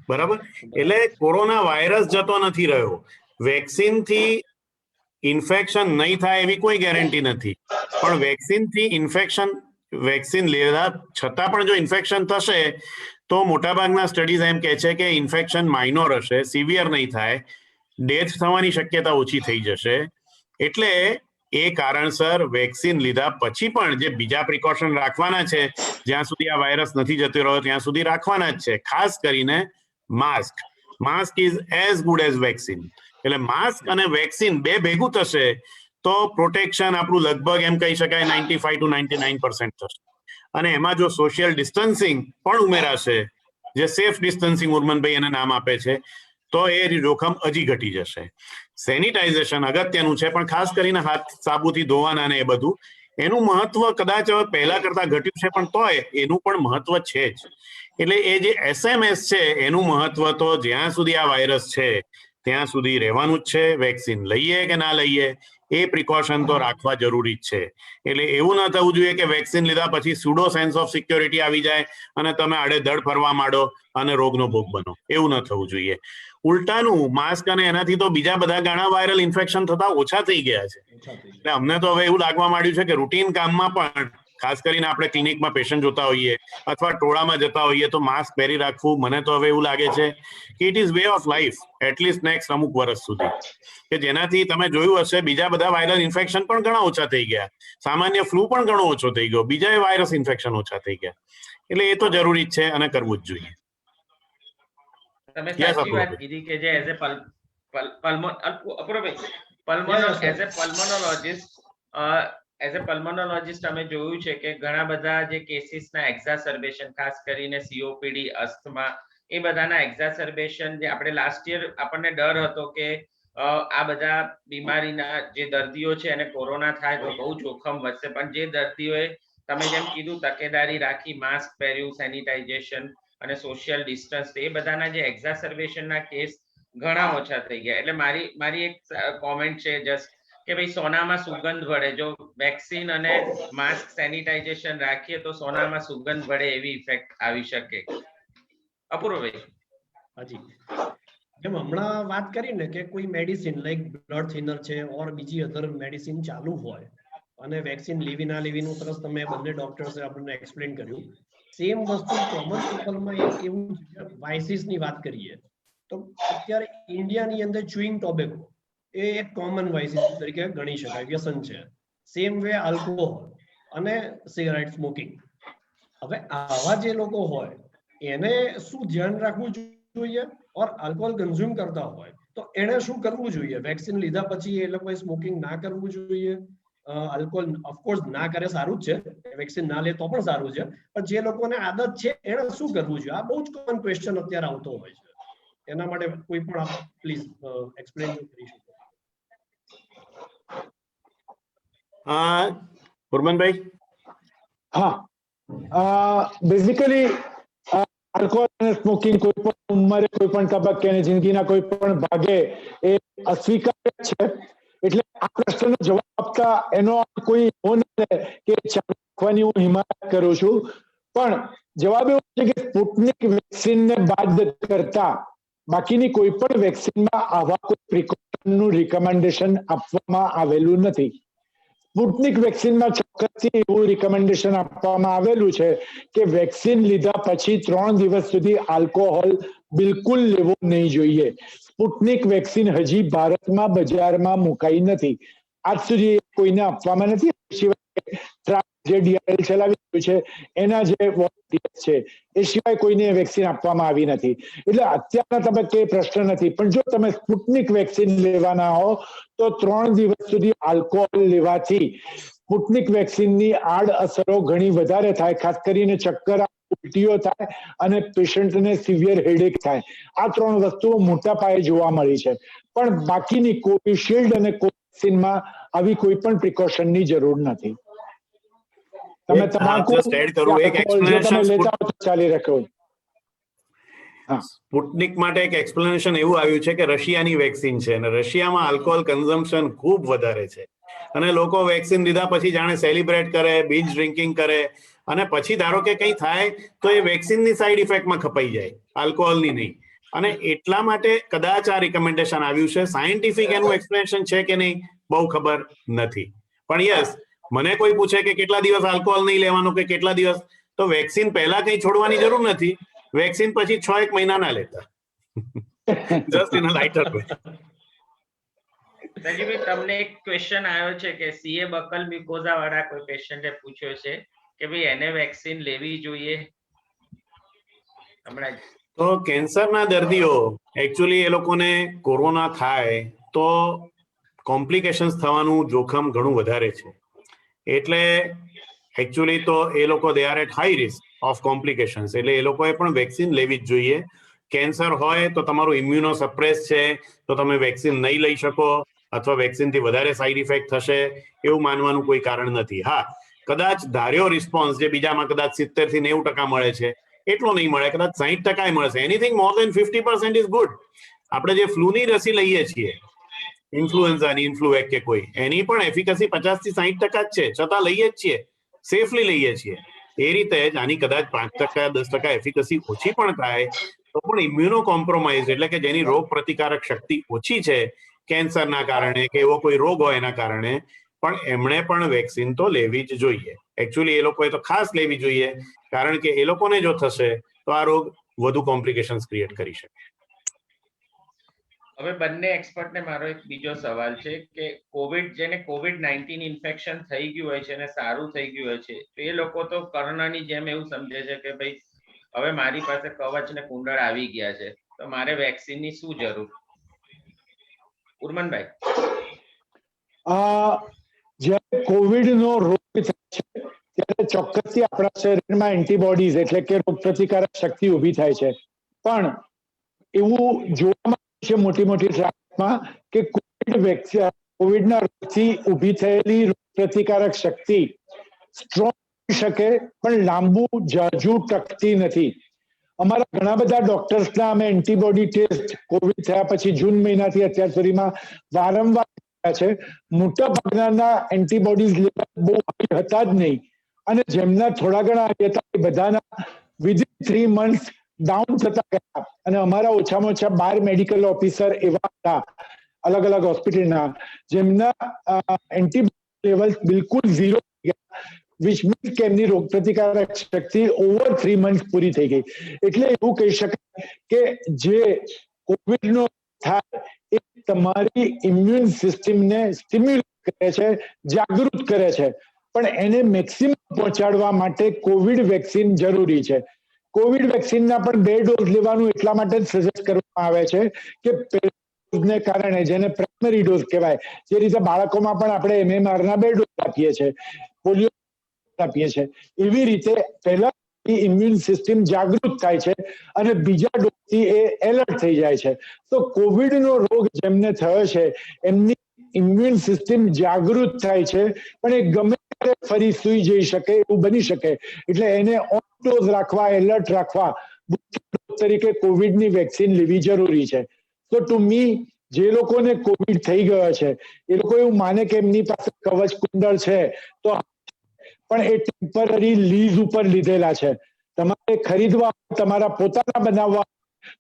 બરાબર? એટલે કોરોના વાયરસ જતો નથી રહ્યો, વેક્સિન થી ઇન્ફેક્શન નહીં થાય એવી કોઈ ગેરંટી નથી, પણ વેક્સિન થી ઇન્ફેક્શન, વેક્સિન લીધા છતાં પણ જો ઇન્ફેક્શન થશે તો મોટાભાગના સ્ટડીઝ એમ કહે છે કે ઇન્ફેક્શન માઇનોર હશે, સિવિયર નહીં થાય, ડેથ થવાની શક્યતા ઓછી થઈ જશે. એટલે એ કારણસર વેક્સિન લીધા પછી પણ જે બીજા પ્રિકોશન રાખવાના છે, જ્યાં સુધી આ વાયરસ નથી જતો રહ્યો ત્યાં સુધી રાખવાના જ છે. ખાસ કરીને mask is as good as vaccine. એટલે માસ્ક અને વેક્સિન બે ભેગું થશે તો પ્રોટેક્શન આપણું લગભગ એમ કહી શકાય 95 to 99% થશે. અને એમાં જો સોશિયલ ડિસ્ટન્સિંગ પણ ઉમેરાશે, જે સેફ ડિસ્ટન્સિંગ ઉર્મનભાઈ એને નામ આપે છે, તો એ જોખમ હજી ઘટી જશે. સેનિટાઇઝેશન અગત્યનું છે, પણ ખાસ કરીને હાથ સાબુથી ધોવાના ને એ બધું, એનું મહત્વ કદાચ હવે પહેલા કરતા ઘટ્યું છે, પણ તોય એનું પણ મહત્વ છે જ. એટલે એ જે SMS છે એનું મહત્વ તો જ્યાં સુધી આ વાયરસ છે ત્યાં સુધી રહેવાનું જ છે. વેક્સિન લઈએ કે ના લઈએ એ પ્રિકોશન તો રાખવા જરૂરી જ છે. એટલે એવું ના થવું જોઈએ કે વેક્સિન લીધા પછી સુડો સેન્સ ઓફ સિક્યોરિટી આવી જાય અને તમે આડેધડ ફરવા માંડો અને રોગનો ભોગ બનો. એવું ન થવું જોઈએ. ઉલટાનું માસ્ક અને એનાથી તો બીજા બધા ઘણા વાયરલ ઇન્ફેક્શન થતા ઓછા થઈ ગયા છે. એટલે અમને તો હવે એવું લાગવા માંડ્યું છે કે રૂટીન કામમાં પણ, ખાસ કરીને આપણે ક્લિનિકમાં પેશન્ટ જોતા હોઈએ અથવા ટોળામાં જતા હોઈએ તો માસ્ક પહેરી રાખવું, મને તો હવે એવું લાગે છે કે it is way of life, at least next અમુક વર્ષ સુધી, કે જેનાથી તમે જોયું હશે બીજા બધા વાયરલ ઇન્ફેક્શન પણ ઘણા ઓછા થઈ ગયા, સામાન્ય ફ્લૂ પણ ઘણો ઓછો થઈ ગયો, બીજા વાયરસ ઇન્ફેક્શન ઓછા થઈ ગયા. એટલે એ તો જરૂરી જ છે અને કરવું જ જોઈએ. તમે સાચી વાત કીધી કે જે એઝ એ પલ્મોનોલોજીસ્ટ અમે જોયું છે કે ઘણા બધા જે કેસીસના એક્ઝાસર્બેશન, ખાસ કરીને COPD, અસ્થમા, એ બધાના એક્ઝાસર્બેશન જે આપણે લાસ્ટ યર આપણને ડર હતો કે આ બધા બીમારીના જે દર્દીઓ છે એને કોરોના થાય તો બહુ જોખમ વધશે, પણ જે દર્દીઓએ તમે જેમ કીધું તકેદારી રાખી, માસ્ક પહેર્યું, સેનિટાઇઝેશન અને સોશિયલ ડિસ્ટન્સ, એ બધાના જે એક્ઝાસર્બેશનના કેસ ઘણા ઓછા થઈ ગયા. એટલે મારી એક કોમેન્ટ છે જસ્ટ કે ભાઈ સોનામાં સુગંધ વળે, જો વેક્સિન અને માસ્ક સેનિટાઇઝેશન રાખીએ તો સોનામાં સુગંધ વળે એવી ઇફેક્ટ આવી શકે. અપૂર્વભાઈ. હાજી, જેમ હમણાં વાત કરી ને કે કોઈ મેડિસિન લાઈક બ્લડ થિનર છે ઓર બીજી અધર મેડિસિન ચાલુ હોય અને વેક્સિન લેવી ના લેવીનું સરસ તમે બંને ડોક્ટર્સે આપણને એક્સપ્લેન કર્યું. સેમ વસ્તુ કોમન પીપલમાં એક એવું વાઇસીસની વાત કરીએ તો અત્યારે ઇન્ડિયાની અંદર ચ્યુઇંગ ટોબેકો એ એક કોમન વાઇસીસ તરીકે ગણી શકાય, વ્યસન છે. સેમ વે આલ્કોહોલ અને સિગારેટ સ્મોકિંગ. હવે આવા જે લોકો હોય એને શું ધ્યાન રાખવું જોઈએ, ઓર આલ્કોહોલ કન્ઝ્યુમ કરતા હોય તો એને શું કરવું જોઈએ? વેક્સિન લીધા પછી એ લોકોએ સ્મોકિંગ ના કરવું જોઈએ? આલ્કોહોલ ઓફકોર્સ ના કરે સારું જ છે, વેક્સિન ના લે તો પણ સારું છે, પણ જે લોકોને આદત છે એને શું કરવું જોઈએ? આ બહુ જ કોમન ક્વેશ્ચન અત્યારે આવતો હોય છે. એના માટે કોઈ પણ આપ પ્લીઝ એક્સપ્લેન કરી શકો. ઉર્મનભાઈ. હા, બેઝિકલી આલ્કોહોલ અને સ્મોકિંગ કોઈ પણ ઉંમરે, કોઈ પણ તબક્કે અને જિંદગીના કોઈ પણ ભાગે એ અસ્વીકાર્ય છે. એટલે આ પ્રશ્નનો જવાબ આપતા એનો કોઈ કે રાખવાની હું હિમાયત કરું છું, પણ જવાબ એવો છે કે સ્પુટનિક વેક્સિનને બાદ કરતા બાકીની કોઈ પણ વેક્સિનમાં આવા કોઈ પ્રિકોશનનું રિકમેન્ડેશન આપવામાં આવેલું નથી. સ્પુટનિક વેક્સિનમાં ચોક્કસથી એવું રિકમેન્ડેશન આપવામાં આવેલું છે કે વેક્સિન લીધા પછી 3 દિવસ સુધી આલ્કોહોલ બિલકુલ લેવો નહીં જોઈએ. સ્પુટનિક વેક્સિન હજી ભારતમાં બજારમાં મુકાઈ નથી, આજ સુધી કોઈને આપવામાં નથી. સિવાય જે DRL ચલાવી રહ્યું છે એના જે વોલન્ટિયર્સ છે એ સિવાય કોઈને વેક્સિન આપવામાં આવી નથી. એટલે અત્યારના તબક્કે પ્રશ્ન નથી, પણ જો તમે સ્પુટનિક વેક્સિન લેવાના હો તો 3 દિવસ સુધી આલ્કોહોલ લેવાથી સ્પુટનિક વેક્સિનની આડ અસરો ઘણી વધારે થાય, ખાસ કરીને ચક્કર, ઉલટીઓ થાય અને પેશન્ટને સિવિયર હેડેક થાય. આ 3 વસ્તુઓ મોટા પાયે જોવા મળી છે. પણ બાકીની કોવિશિલ્ડ અને કોવેક્સિનમાં આવી કોઈ પણ પ્રિકોશનની જરૂર નથી. તમે તમાકુ just add કરું એક explanation લેતા હો તો ચાલી રાખ્યો. સ્પુટનિક માટે એક એક્સપ્લેનેશન એવું આવ્યું છે કે રશિયાની વેક્સિન છે અને રશિયામાં આલ્કોહોલ કન્ઝમ્પશન ખૂબ વધારે છે અને લોકો વેક્સિન લીધા પછી જાણે સેલિબ્રેટ કરે, બીજ ડ્રિંકિંગ કરે અને પછી ધારો કે કંઈ થાય તો એ વેક્સિનની સાઈડ ઇફેક્ટમાં ખપાઈ જાય, આલ્કોહોલની નહીં. અને એટલા માટે કદાચ આ રિકમેન્ડેશન આવ્યું છે. સાયન્ટિફિક એનું એક્સપ્લેનેશન છે કે નહીં બહુ ખબર નથી, પણ યસ, મને કોઈ પૂછે કે કેટલા દિવસ આલ્કોહોલ નહીં લેવાનું કે કેટલા દિવસ, તો વેક્સિન પહેલા કંઈ છોડવાની જરૂર નથી, વેક્સિન પછી 6-1 મહિના ના લેતા. Just in a lighter way. સંજીવભાઈ, તમને એક ક્વેશ્ચન આવ્યો છે કે CA બકલ મ્યુકોઝા વાળા કોઈ પેશન્ટે પૂછ્યો છે કે ભાઈ એને વેક્સિન લેવી જોઈએ હમણાં? તો કેન્સરના દર્દીઓ એકચ્યુઅલી એ લોકોને કોરોના થાય તો કોમ્પ્લિકેશન્સ થવાનું જોખમ ઘણું વધારે છે. એટલે એકચ્યુઅલી તો એ લોકો they are at high risk of complications, એટલે એ લોકોએ પણ વેક્સિન લેવી જ જોઈએ. કેન્સર હોય તો તમારું ઇમ્યુનો સપ્રેસ છે તો તમે વેક્સિન નહીં લઈ શકો અથવા વેક્સિનથી વધારે સાઈડ ઇફેક્ટ થશે એવું માનવાનું કોઈ કારણ નથી. હા, કદાચ ધાર્યો રિસ્પોન્સ જે બીજામાં કદાચ 70 થી 90% મળે છે એટલો નહીં મળે, કદાચ 60% મળશે. Anything more than 50% is good. આપણે જે ફ્લૂની રસી લઈએ છીએ, ઇન્ફ્લુએન્ઝાની, ઇન્ફ્લુએક કે કોઈ, એની પણ એફિકસી 50 થી 60% જ છે, છતાં લઈએ જ છીએ, સેફલી લઈએ છીએ. એ રીતે જ આની કદાચ 5% 10% એફિકસી ઓછી પણ થાય તો પણ ઇમ્યુનો કોમ્પ્રોમાઇઝ એટલે કે જેની રોગ પ્રતિકારક શક્તિ ઓછી છે કેન્સરના કારણે કે એવો કોઈ રોગ હોય એના કારણે, પણ એમણે પણ વેક્સિન તો લેવી જ જોઈએ. એકચ્યુઅલી એ લોકોએ તો ખાસ લેવી જોઈએ, કારણ કે એ લોકોને જો થશે તો આ રોગ વધુ કોમ્પ્લિકેશન્સ ક્રિએટ કરી શકે. હવે બંને એક્સપર્ટને મારો એક બીજો સવાલ છે કે જેને COVID-19 ઇન્ફેક્શન થઈ ગયું હોય છે અને સારું થઈ ગયું હોય છે, તો એ લોકો તો કોરોનાની જેમ એવું સમજે છે કે ભાઈ હવે મારી પાસે કવચ ને કુંડળ આવી ગયા છે તો મારે વેક્સિનની શું જરૂર? ઉર્મનભાઈ. જ્યારે કોવિડનો રોગ થાય છે ત્યારે ચોક્કસથી આપણા શરીરમાં એન્ટીબોડીઝ એટલે કે રોગ પ્રતિકારક શક્તિ ઊભી થાય છે. પણ એવું જોવામાં છે મોટી મોટી ટ્રાયલમાં કે કોવિડના રોગથી ઊભી થયેલી રોગ પ્રતિકારક શક્તિ સ્ટ્રોંગ હોઈ શકે પણ લાંબુ જાજુ ટકતી નથી. અમારા ઘણા બધા ડોક્ટર્સના અમે એન્ટીબોડી ટેસ્ટ કોવિડ થયા પછી જૂન મહિનાથી અત્યાર સુધીમાં વારંવાર છે. મોટા ભાગના એન્ટીબોડીઝ બહુ હતા જ નહીં અને જેમના થોડા ઘણા હતા એ બધાના વિધિન 3 months ડાઉન થતા ગયા. અને અમારા ઓછામાં ઓછા 12 મેડિકલ ઓફિસર એવા હતા અલગ અલગ હોસ્પિટલના જેમના એન્ટીબોડી લેવલ બિલકુલ 0 ગયા, which means કે એમની રોગ પ્રતિકારક શક્તિ ઓવર 3 months પૂરી થઈ ગઈ. એટલે એવું કહી શકાય કે જે કોવિડનો થાય એ તમારી ઇમ્યુન સિસ્ટમને સ્ટિમ્યુલેટ કરે છે, જાગૃત કરે છે, પણ એને મેક્સિમમ પહોંચાડવા માટે કોવિડ વેક્સિન જરૂરી છે. કોવિડ વેક્સિનના પણ 2 ડોઝ લેવાનું એટલા માટે જ સજેસ્ટ કરવામાં આવે છે કે પહેલા કારણે જેને પ્રાઇમરી ડોઝ કહેવાય, જે રીતે બાળકોમાં પણ આપણે MMRના 2 ડોઝ આપીએ છીએ, પોલિયો આપીએ છીએ, એવી રીતે પહેલા ઇમ્યુન સિસ્ટમ જાગૃત થાય છે અને બીજા ડોઝથી એ એલર્ટ થઈ જાય છે. તો કોવિડનો રોગ જેમને થયો છે એમની ઇમ્યુન સિસ્ટમ જાગૃત થાય છે પણ એ ગમે ત્યારે ફરી સૂઈ જઈ શકે એવું બની શકે. એટલે એને ઓન ડોઝ રાખવા, એલર્ટ રાખવા તરીકે કોવિડની વેક્સિન લેવી જરૂરી છે. તો ટુ મી જે લોકોને કોવિડ થઈ ગયો છે એ લોકો એવું માને કે એમની પાસે કવચ કુંડળ છે તો પણ એ ટેમ્પરરી લીઝ ઉપર લીધેલા છે. તમારે ખરીદવા, તમારા પોતાના બનાવવા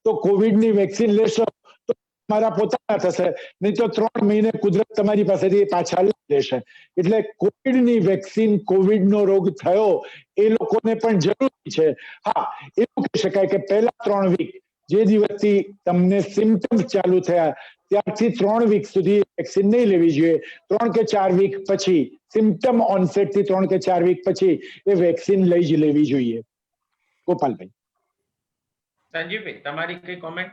તો કોવિડની વેક્સિન લેશો તો તમારા પોતાના થશે, નહીં તો 3 મહિને કુદરત તમારી પાસેથી પાછા લઈ લેશે. એટલે કોવિડની વેક્સિન, કોવિડનો રોગ થયો એ લોકોને પણ જરૂરી છે. હા, એવું કહી શકાય કે પહેલા 3 વીક, જે દિવસથી તમને સિમ્ટમ્સ ચાલુ થયા ત્યારથી 3 વીક સુધી વેક્સિન નહીં લેવી જોઈએ. 3 કે 4 વીક પછી, સિમ્ટમ ઓનસેટ થી 3 કે 4 વીક પછી એ વેક્સિન લઈ જ લેવી જોઈએ. ગોપાલભાઈ. સંજીવભાઈ, તમારી કઈ કોમેન્ટ?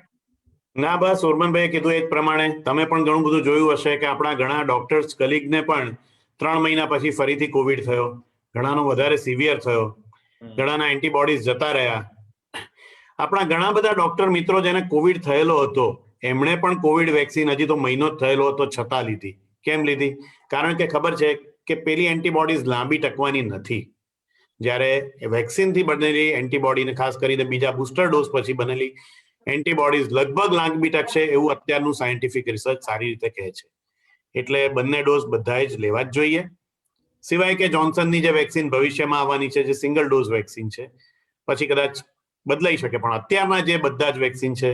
ના, બસ ઉર્મનભાઈએ કીધું એ જ પ્રમાણે તમે પણ ઘણું બધું જોયું હશે કે આપણા ઘણા ડોક્ટર્સ કલીગને પણ 3 મહિના પછી ફરીથી કોવિડ થયો, ઘણાનો વધારે સિવિયર થયો, ઘણાના એન્ટીબોડીઝ જતા રહ્યા. આપણા ઘણા બધા ડોક્ટર મિત્રો જેને કોવિડ થયેલો હતો એમણે પણ કોવિડ વેક્સિન હજી તો મહિનો જ થયેલો હતો છતાં લીધી. કેમ લીધી? કારણ કે ખબર છે કે પેલી એન્ટીબોડીઝ લાંબી ટકવાની નથી. જ્યારે વેક્સિનથી બનેલી એન્ટીબોડીને, ખાસ કરીને બીજા બુસ્ટર ડોઝ પછી બનેલી એન્ટીબોડીઝ લગભગ લાંબી ટકશે એવું અત્યારનું સાયન્ટિફિક રિસર્ચ સારી રીતે કહે છે. એટલે બંને ડોઝ બધાએ જ લેવા જ જોઈએ. સિવાય કે જોન્સનની જે વેક્સિન ભવિષ્યમાં આવવાની છે, જે સિંગલ ડોઝ વેક્સિન છે, પછી કદાચ બદલાઈ શકે, પણ અત્યારના જે બધા જ વેક્સિન છે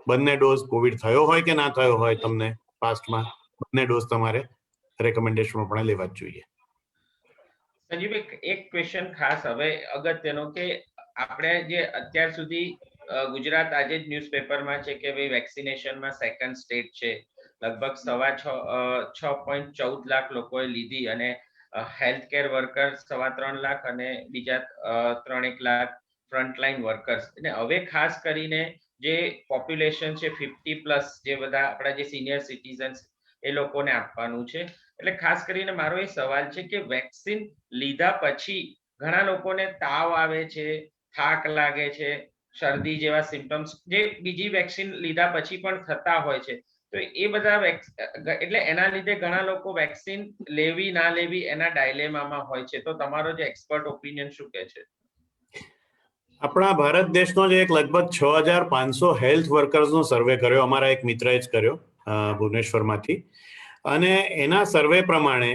બંને ડોઝ, કોવિડ થયો હોય કે ના થયો હોય તમને પાસ્ટમાં, બંને ડોઝ તમારે રેકમેન્ડેશન પ્રમાણે લેવા જ જોઈએ. સંજીવભાઈ, એક ક્વેશ્ચન ખાસ હવે અગત્યનો કે આપણે જે અત્યાર સુધી ગુજરાત આજે જ ન્યૂઝપેપરમાં છે કે ભાઈ વેક્સિનેશનમાં સેકન્ડ સ્ટેટ છે, લગભગ 6.14 લાખ લોકોએ લીધી અને હેલ્થ કેર વર્કર્સ 3.25 લાખ અને બીજા 3.1 લાખ ફ્રન્ટલાઈન વર્કર્સ. અને હવે ખાસ કરીને જે પોપ્યુલેશન છે 50+, જે બધા આપણા જે સિનિયર સિટીઝન્સ એ લોકોને આપવાનું છે. એટલે ખાસ કરીને મારો એ સવાલ છે કે વેક્સિન લીધા પછી ઘણા લોકોને તાવ આવે છે, થાક લાગે છે, શરદી જેવા સિમ્પટમ્સ જે બીજી વેક્સિન લીધા પછી પણ થતા હોય છે. તો એ બધા એટલે એના લીધે ઘણા લોકો વેક્સિન લેવી ના લેવી એના ડાયલેમામાં હોય છે. તો તમારો જે એક્સપર્ટ ઓપિનિયન શું કહે છે? આપણા ભારત દેશનો જે એક લગભગ 6500 હેલ્થ વર્કર્સનો સર્વે કર્યો, અમારા એક મિત્રએ જ કર્યો ભુવનેશ્વરમાંથી, અને એના સર્વે પ્રમાણે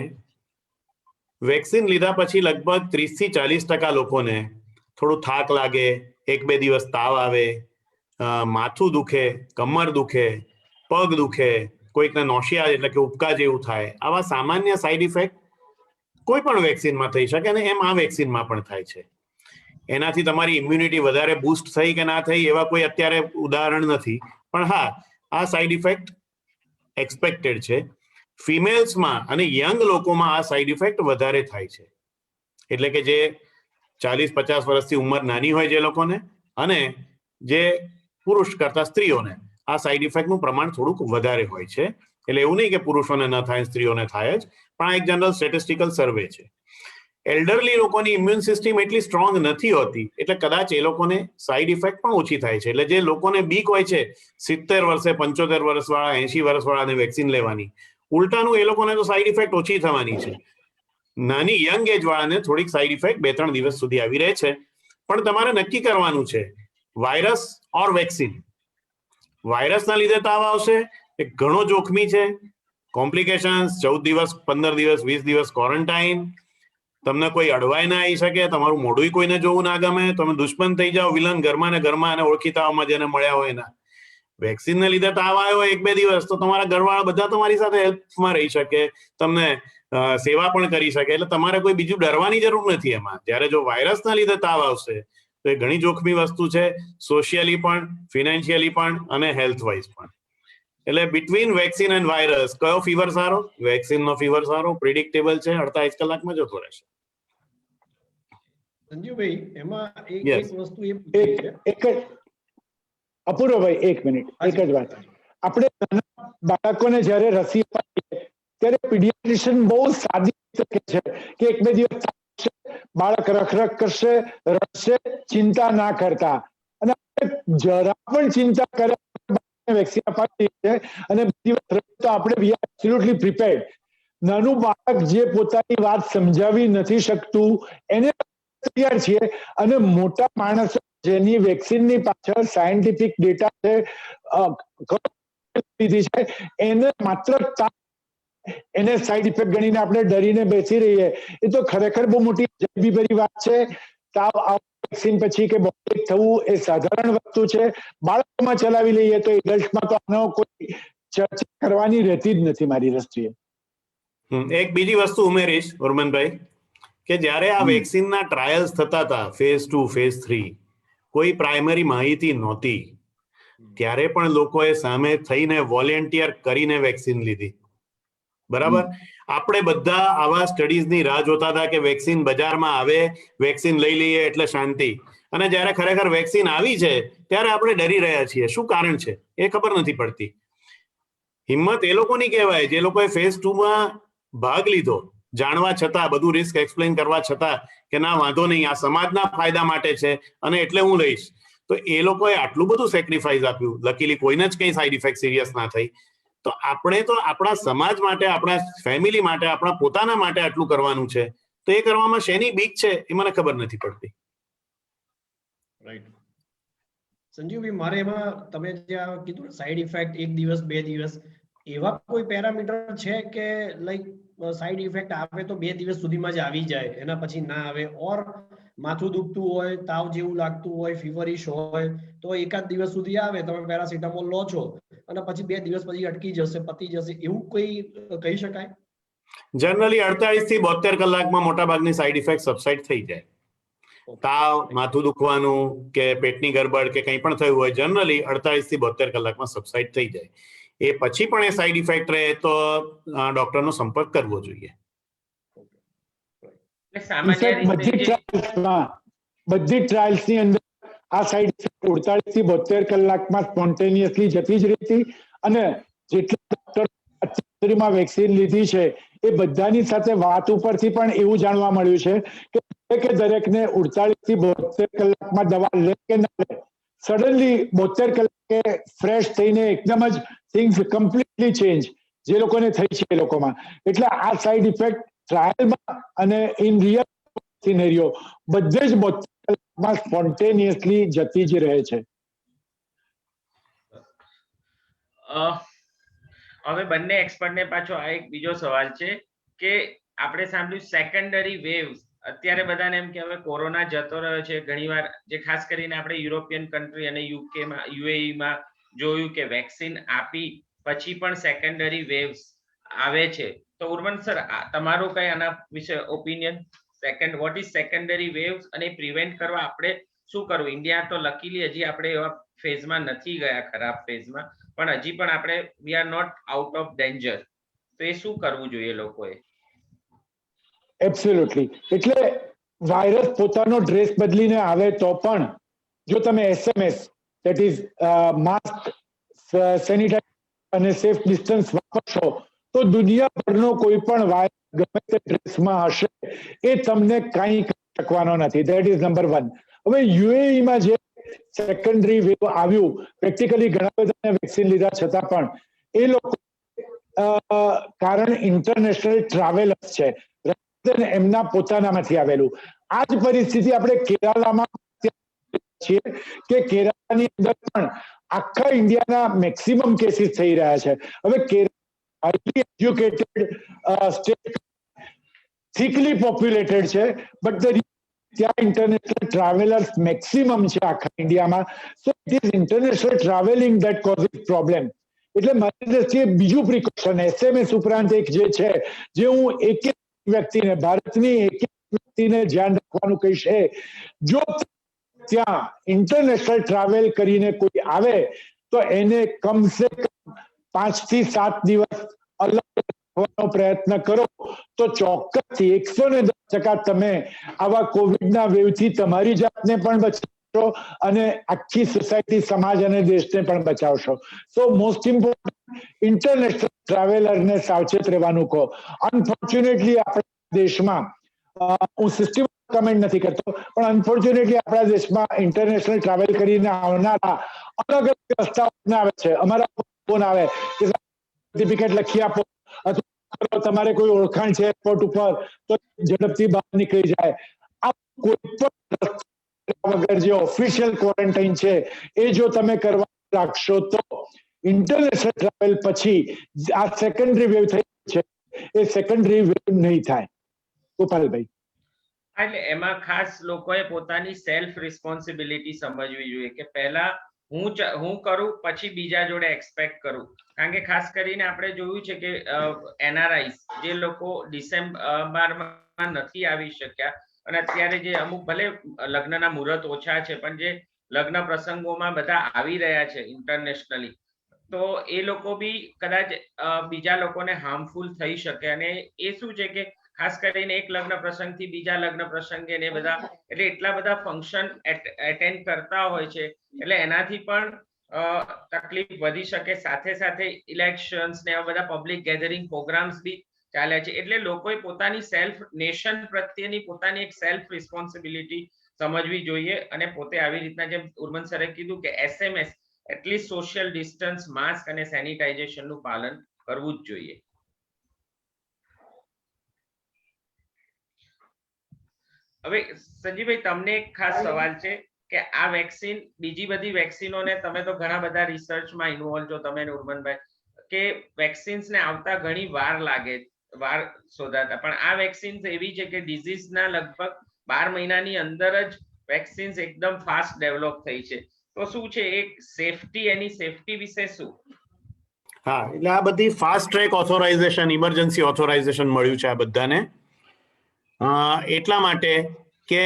વેક્સિન લીધા પછી લગભગ 30-40% લોકોને થોડું થાક લાગે, 1-2 દિવસ તાવ આવે, માથું દુખે, કમર દુખે, પગ દુખે, કોઈકને નોશિયા એટલે કે ઉબકા જેવું થાય. આવા સામાન્ય સાઇડ ઇફેક્ટ કોઈ પણ વેક્સિનમાં થઈ શકે અને એમ આ વેક્સિનમાં પણ થાય છે. એનાથી તમારી ઇમ્યુનિટી વધારે બૂસ્ટ થઈ કે ના થઈ એવા કોઈ અત્યારે ઉદાહરણ નથી, પણ હા, આ સાઇડ ઇફેક્ટ એક્સપેક્ટેડ છે. ફિમેલ્સમાં અને યંગ લોકોમાં આ સાઇડ ઇફેક્ટ વધારે થાય છે. એટલે કે જે 40-50 વર્ષથી ઉંમર નાની હોય જે લોકોને, અને જે પુરુષ કરતા સ્ત્રીઓને આ સાઇડ ઇફેક્ટનું પ્રમાણ થોડુંક વધારે હોય છે. એટલે એવું નહીં કે પુરુષોને ન થાય, સ્ત્રીઓને થાય જ, પણ આ એક જનરલ સ્ટેટિસ્ટિકલ સર્વે છે. એલ્ડરલી લોકોની ઇમ્યુન સિસ્ટમ એટલી સ્ટ્રોંગ નથી હોતી, એટલે કદાચ એ લોકોને સાઇડ ઇફેક્ટ પણ ઓછી થાય છે. એટલે જે લોકોને બીક હોય છે 70 વર્ષે, 75 વર્ષવાળા, 80 વર્ષવાળાને વેક્સિન લેવાની, ઉલટાનું એ લોકોને તો સાઇડ ઇફેક્ટ ઓછી થવાની છે. નાની યંગ એજ વાળાને થોડીક સાઇડ ઇફેક્ટ 2-3 દિવસ સુધી આવી રહે છે. પણ તમારે નક્કી કરવાનું છે વાયરસ ઓર વેક્સિન. વાયરસના લીધે તાવ આવશે એ ઘણો જોખમી છે. કોમ્પ્લિકેશન્સ, 14 દિવસ, 15 દિવસ, 20 દિવસ ક્વોરન્ટાઇન, તમને કોઈ અડવાઈ ના આવી શકે, તમારું મોઢું કોઈને જોવું ના ગમે, તમે દુશ્મન થઈ જાઓ, વિલન ઘરમાં ને ઘરમાં, અને ઓળખીતાઓમાં જેને મળ્યા હોય એના. વેક્સિનને લીધે તાવ આવ્યો 1-2 દિવસ તો તમારા ઘરવાળા બધા તમારી સાથે હેલ્પમાં રહી શકે, તમને સેવા પણ કરી શકે. એટલે તમારે કોઈ બીજું ડરવાની જરૂર નથી એમાં. જ્યારે જો વાયરસના લીધે તાવ આવશે તો એ ઘણી જોખમી વસ્તુ છે, સોશિયલી પણ, ફિનાન્શિયલી પણ અને હેલ્થ વાઇઝ પણ. એટલે બિટવીન વેક્સિન એન્ડ વાયરસ કયો ફીવર સારો? વેક્સિનનો ફીવર સારો, પ્રિડિક્ટેબલ છે, 48 કલાકમાં જતો રહેશે. સંજીવભાઈ, એમાં Yes. એક વસ્તુ એ પૂછવી છે. એક જ અપૂર્વભાઈ, 1 મિનિટ, એક જ વાત. આપણે નાના બાળકોને જ્યારે રસી અપાવીએ ત્યારે પીડિયાટ્રિશિયન બહુ સાદી રીતે કહે છે કે 1-2 દિવસ થશે, બાળક રખરખ કરશે, રડશે, ચિંતા ના કરતા. અને જરા પણ ચિંતા કરે વેક્સિન અપાવી છે અને દિવસ તો આપણે વી આર એબ્સોલ્યુટલી પ્રિપેર્ડ. નાનું બાળક જે પોતાની વાત સમજાવી નથી શકતું એને તૈયાર છીએ, અને મોટા માણસો જેની વેક્સિનની પાછળ સાયન્ટિફિક ડેટા છે, એને માત્ર એને સાઈડ ઇફેક્ટ ગણીને આપણે ડરીને બેસી રહીએ, એ તો ખરેખર બહુ મોટી જલ્દીભરી વાત છે. તાવ વેક્સિન પછી કે બોડી થવું એ સાધારણ વસ્તુ છે. બાળકોમાં ચલાવી લઈએ તો એડલ્ટમાં તો આનો કોઈ ચર્ચા કરવાની રહેતી જ નથી મારી દ્રષ્ટિએ. એક બીજી વસ્તુ ઉમેરીશ ઉર્મનભાઈ કે જ્યારે આ વેક્સિનના ટ્રાયલ્સ થતા હતા ફેઝ 2 ફેઝ 3 કોઈ પ્રાઇમરી માહિતી નહોતી ત્યારે પણ લોકોએ સામે થઈને વોલેન્ટિયર કરીને વેક્સિન લીધી. બરાબર, આપણે બધા આવા સ્ટડીઝની રાહ જોતા હતા કે વેક્સિન બજારમાં આવે, વેક્સિન લઈ લઈએ એટલે શાંતિ, અને જ્યારે ખરેખર વેક્સિન આવી છે ત્યારે આપણે ડરી રહ્યા છીએ. શું કારણ છે એ ખબર નથી પડતી. હિંમત એ લોકોની કહેવાય જે લોકોએ ફેઝ 2 માં ભાગ લીધો, જાણવા છતાં, બધું રિસ્ક એક્સપ્લેન કરવા છતાં કે ના વાંધો નહીં, આ સમાજના ફાયદા માટે છે અને એટલે હું લઈશ. તો એ લોકોએ આટલું બધું સેક્રિફાઈસ આપ્યું, લકીલી કોઈને જ કઈ સાઈડ ઇફેક્ટ સિરિયસ ના થઈ. તો આપણે તો આપણા સમાજ માટે, આપણા ફેમિલી માટે, આપણા પોતાના માટે આટલું કરવાનું છે, તો એ કરવામાં શેની બીક છે એ મને ખબર નથી પડતી. રાઈટ સંજીવભાઈ, મારે એમાં તમે જે આ કીધું સાઈડ ઇફેક્ટ 1 દિવસ 2 દિવસ, એવા કોઈ પેરામીટર છે કે લાઈક સાઈડ ઇફેક્ટ આવે તો 2 દિવસ સુધીમાં જ આવી જાય, એના પછી ના આવે? ઓર માથું દુખતું હોય, તાવ જેવું લાગતું હોય, ફીવરિશ હોય તો 1 દિવસ સુધી આવે, તમે પેરાસિટામોલ લો છો અને પછી 2 દિવસ પછી અટકી જશે, પતી જશે, એવું કોઈ કહી શકાય? જનરલી 48 થી 72 કલાકમાં મોટા ભાગની સાઈડ ઇફેક્ટ સબસાઇડ થઈ જાય. તાવ, માથું દુખવાનું કે પેટની ગરબડ કે કંઈ પણ થયું હોય, જનરલી 48 થી 72 કલાકમાં સબસાઇડ થઈ જાય. એ પછી પણ એ સાઈડ ઇફેક્ટ રહે તો ડોક્ટરનો સંપર્ક કરવો જોઈએ. બધી ટ્રાયલ્સની અંદર આ સાઈડ ઇફેક્ટ 48 થી 72 કલાકમાં સ્પોન્ટેનિયસલી જતી જ રહેતી, અને જેટલા ડોક્ટર વેક્સિન લીધી છે એ બધાની સાથે વાત ઉપરથી પણ એવું જાણવા મળ્યું છે કે દરેકને 48 થી 72 કલાકમાં દવા લે કે ના લે, સડનલી 72 કલાકે ફ્રેશ થઈને એકદમ જ થિંગ્સ કમ્પ્લીટલી ચેન્જ જે લોકોને થઈ છે એ લોકોમાં. એટલે આ સાઈડ ઇફેક્ટ ટ્રાયલમાં અને ઇન રિયલ સિનેરિયો બધે જ 72 કલાકમાં સ્પોન્ટેનિયસલી જતી જ રહે છે. હવે બંને એક્સપર્ટને પાછો આ એક બીજો સવાલ છે કે આપણે સાંભળ્યું સેકન્ડરી વેવ્સ, અત્યારે બધાને એમ કે હવે કોરોના જતો રહ્યો છે. ઘણીવાર જે ખાસ કરીને આપણે યુરોપિયન કન્ટ્રી અને યુકેમાં, યુએઈમાં જોયું કે વેક્સિન આપી પછી પણ સેકન્ડરી વેવ્સ આવે છે. તો ઉર્મન સર, તમારું કઈ આના વિશે opinion? What is secondary waves અને પ્રિવેન્ટ કરવા આપણે શું કરવું? ઇન્ડિયા તો લકીલી હજી આપણે એવા ફેઝમાં નથી ગયા, ખરાબ ફેઝમાં, પણ હજી પણ આપણે we are not out of danger. તો એ શું કરવું જોઈએ લોકોએ? એબ્સોલ્યુટલી. એટલે વાયરસ પોતાનો ડ્રેસ બદલીને આવે તો પણ જો તમે SMS, that is mask, sanitiser અને સેફ ડિસ્ટન્સ વાપરશો તો દુનિયાભરનો કોઈ પણ વાયરસ ગમે તે ડ્રેસમાં હશે એ તમને કંઈ કરી શકવાનો નથી. That is number 1. હવે યુએઈમાં જે સેકન્ડરી વેવ આવ્યું, પ્રેક્ટિકલી ઘણા બધાને વેક્સિન લીધા છતાં પણ એ લોકો કારણ ઇન્ટરનેશનલ ટ્રાવેલર્સ છે, એમના પોતાનામાંથી આવેલું. આ જ પરિસ્થિતિ આપણે કેરાલામાં છીએ કે કેરાલાની અંદર પણ આખા ઇન્ડિયાના મેક્સિમમ કેસીસ થઈ રહ્યા છે. હવે Kerala highly educated state, thickly populated છે, બટ ત્યાં ઇન્ટરનેશનલ ટ્રાવેલર્સ મેક્સિમમ છે આખા ઇન્ડિયામાં. So it is international travelling that causes problem. એટલે મારી દ્રષ્ટિએ બીજું પ્રિકોશન SMS ઉપરાંત એક જે છે, જે હું એક વ્યક્તિને, ભારતની એક વ્યક્તિને ધ્યાન રાખવાનું કહીશ, જો ત્યાં ઇન્ટરનેશનલ ટ્રાવેલ કરીને કોઈ આવે તો એને કમસે કમ 5 થી 7 દિવસ અલગ રહેવાનો પ્રયત્ન કરો તો ચોક્કસથી 110% તમે આવા કોવિડના વેવથી તમારી જાતને પણ બચાવશો અને આખી સોસાયટી, સમાજ અને દેશને પણ બચાવશો. સો મોસ્ટ ઇમ્પોર્ટન્ટ, ઇન્ટરનેશનલ ટ્રાવેલરને સાવચેત રહેવાનું કહો. અનફોર્ચ્યુનેટલી આપણા દેશમાં, હું સિસ્ટમ કમેન્ટ નથી કરતો, પણ અનફોર્ચ્યુનેટલી આપણા દેશમાં ઇન્ટરનેશનલ ટ્રાવેલ કરીને આવનારા અલગ અલગ રસ્તાઓ આવે છે. અમારા ફોન આવે કે સર્ટિફિકેટ લખી આપો, અથવા તમારે કોઈ ઓળખાણ છે એરપોર્ટ ઉપર તો ઝડપથી બહાર નીકળી જાય. આ કોઈ પણ વગર જે ઓફિશિયલ ક્વોરન્ટાઇન છે એ જો તમે કરવા લાગશો તો ઇન્ટરનેશનલ ટ્રાવેલ પછી આ સેકન્ડરી વેવ થઈ છે એ સેકન્ડરી વેવ નહીં થાય. ગોપાલભાઈ, એટલે એમાં ખાસ લોકોએ પોતાની સેલ્ફ રિસ્પોન્સિબિલિટી સમજવી જોઈએ કે પહેલા હું કરું પછી બીજા જોડે એક્સપેક્ટ કરું, કારણ કે ખાસ કરીને આપણે જોયું છે કે એનઆરઆઈસ જે લોકો ડિસેમ્બરમાં નથી આવી શક્યા અને અત્યારે જે અમુક ભલે લગ્નના મુહૂર્ત ઓછા છે પણ જે લગ્ન પ્રસંગોમાં બધા આવી રહ્યા છે ઇન્ટરનેશનલી, તો એ લોકો બી કદાચ બીજા લોકોને હાર્મફુલ થઈ શકે. અને એ શું છે કે ખાસ કરીને એક લગ્ન પ્રસંગથી બીજા લગ્ન પ્રસંગે ને બધા એટલે એટલા બધા ફંક્શન એટેન્ડ કરતા હોય છે એટલે એનાથી પણ તકલીફ વધી શકે. સાથે સાથે ઇલેક્શન્સ ને એવા બધા પબ્લિક ગેધરિંગ પ્રોગ્રામ્સ બી ચાલે છે, એટલે લોકોએ પોતાની સેલ્ફ નેશન પ્રત્યેની પોતાની એક સેલ્ફ રિસ્પોન્સિબિલિટી સમજવી જોઈએ અને પોતે આવી રીતના જેમ ઉર્મન સરે કીધું કે SMS at least social distance, mask અને સેનિટાઇઝેશનનું પાલન કરવું જ જોઈએ. હવે સંજીવભાઈ તમને એક ખાસ સવાલ છે કે આ વેક્સિન બીજી બધી વેક્સિનોને તમે તો ઘણા બધા રિસર્ચમાં ઇન્વોલ્વ છો તમે ઉર્મનભાઈ, કે વેક્સિન્સને આવતા ઘણી વાર લાગે, વાર શોધાતા, પણ આ વેક્સિન્સ એવી છે કે ડિઝીઝના લગભગ 12 મહિનાની અંદર જ વેક્સિન્સ એકદમ ફાસ્ટ ડેવલપ થઈ છે. તો શું છે એક સેફટી, એની સેફટી વિશે શું? હા, એટલે આ બધી fast track authorisation, emergency authorisation મળ્યું છે આ બધાને એટલા માટે કે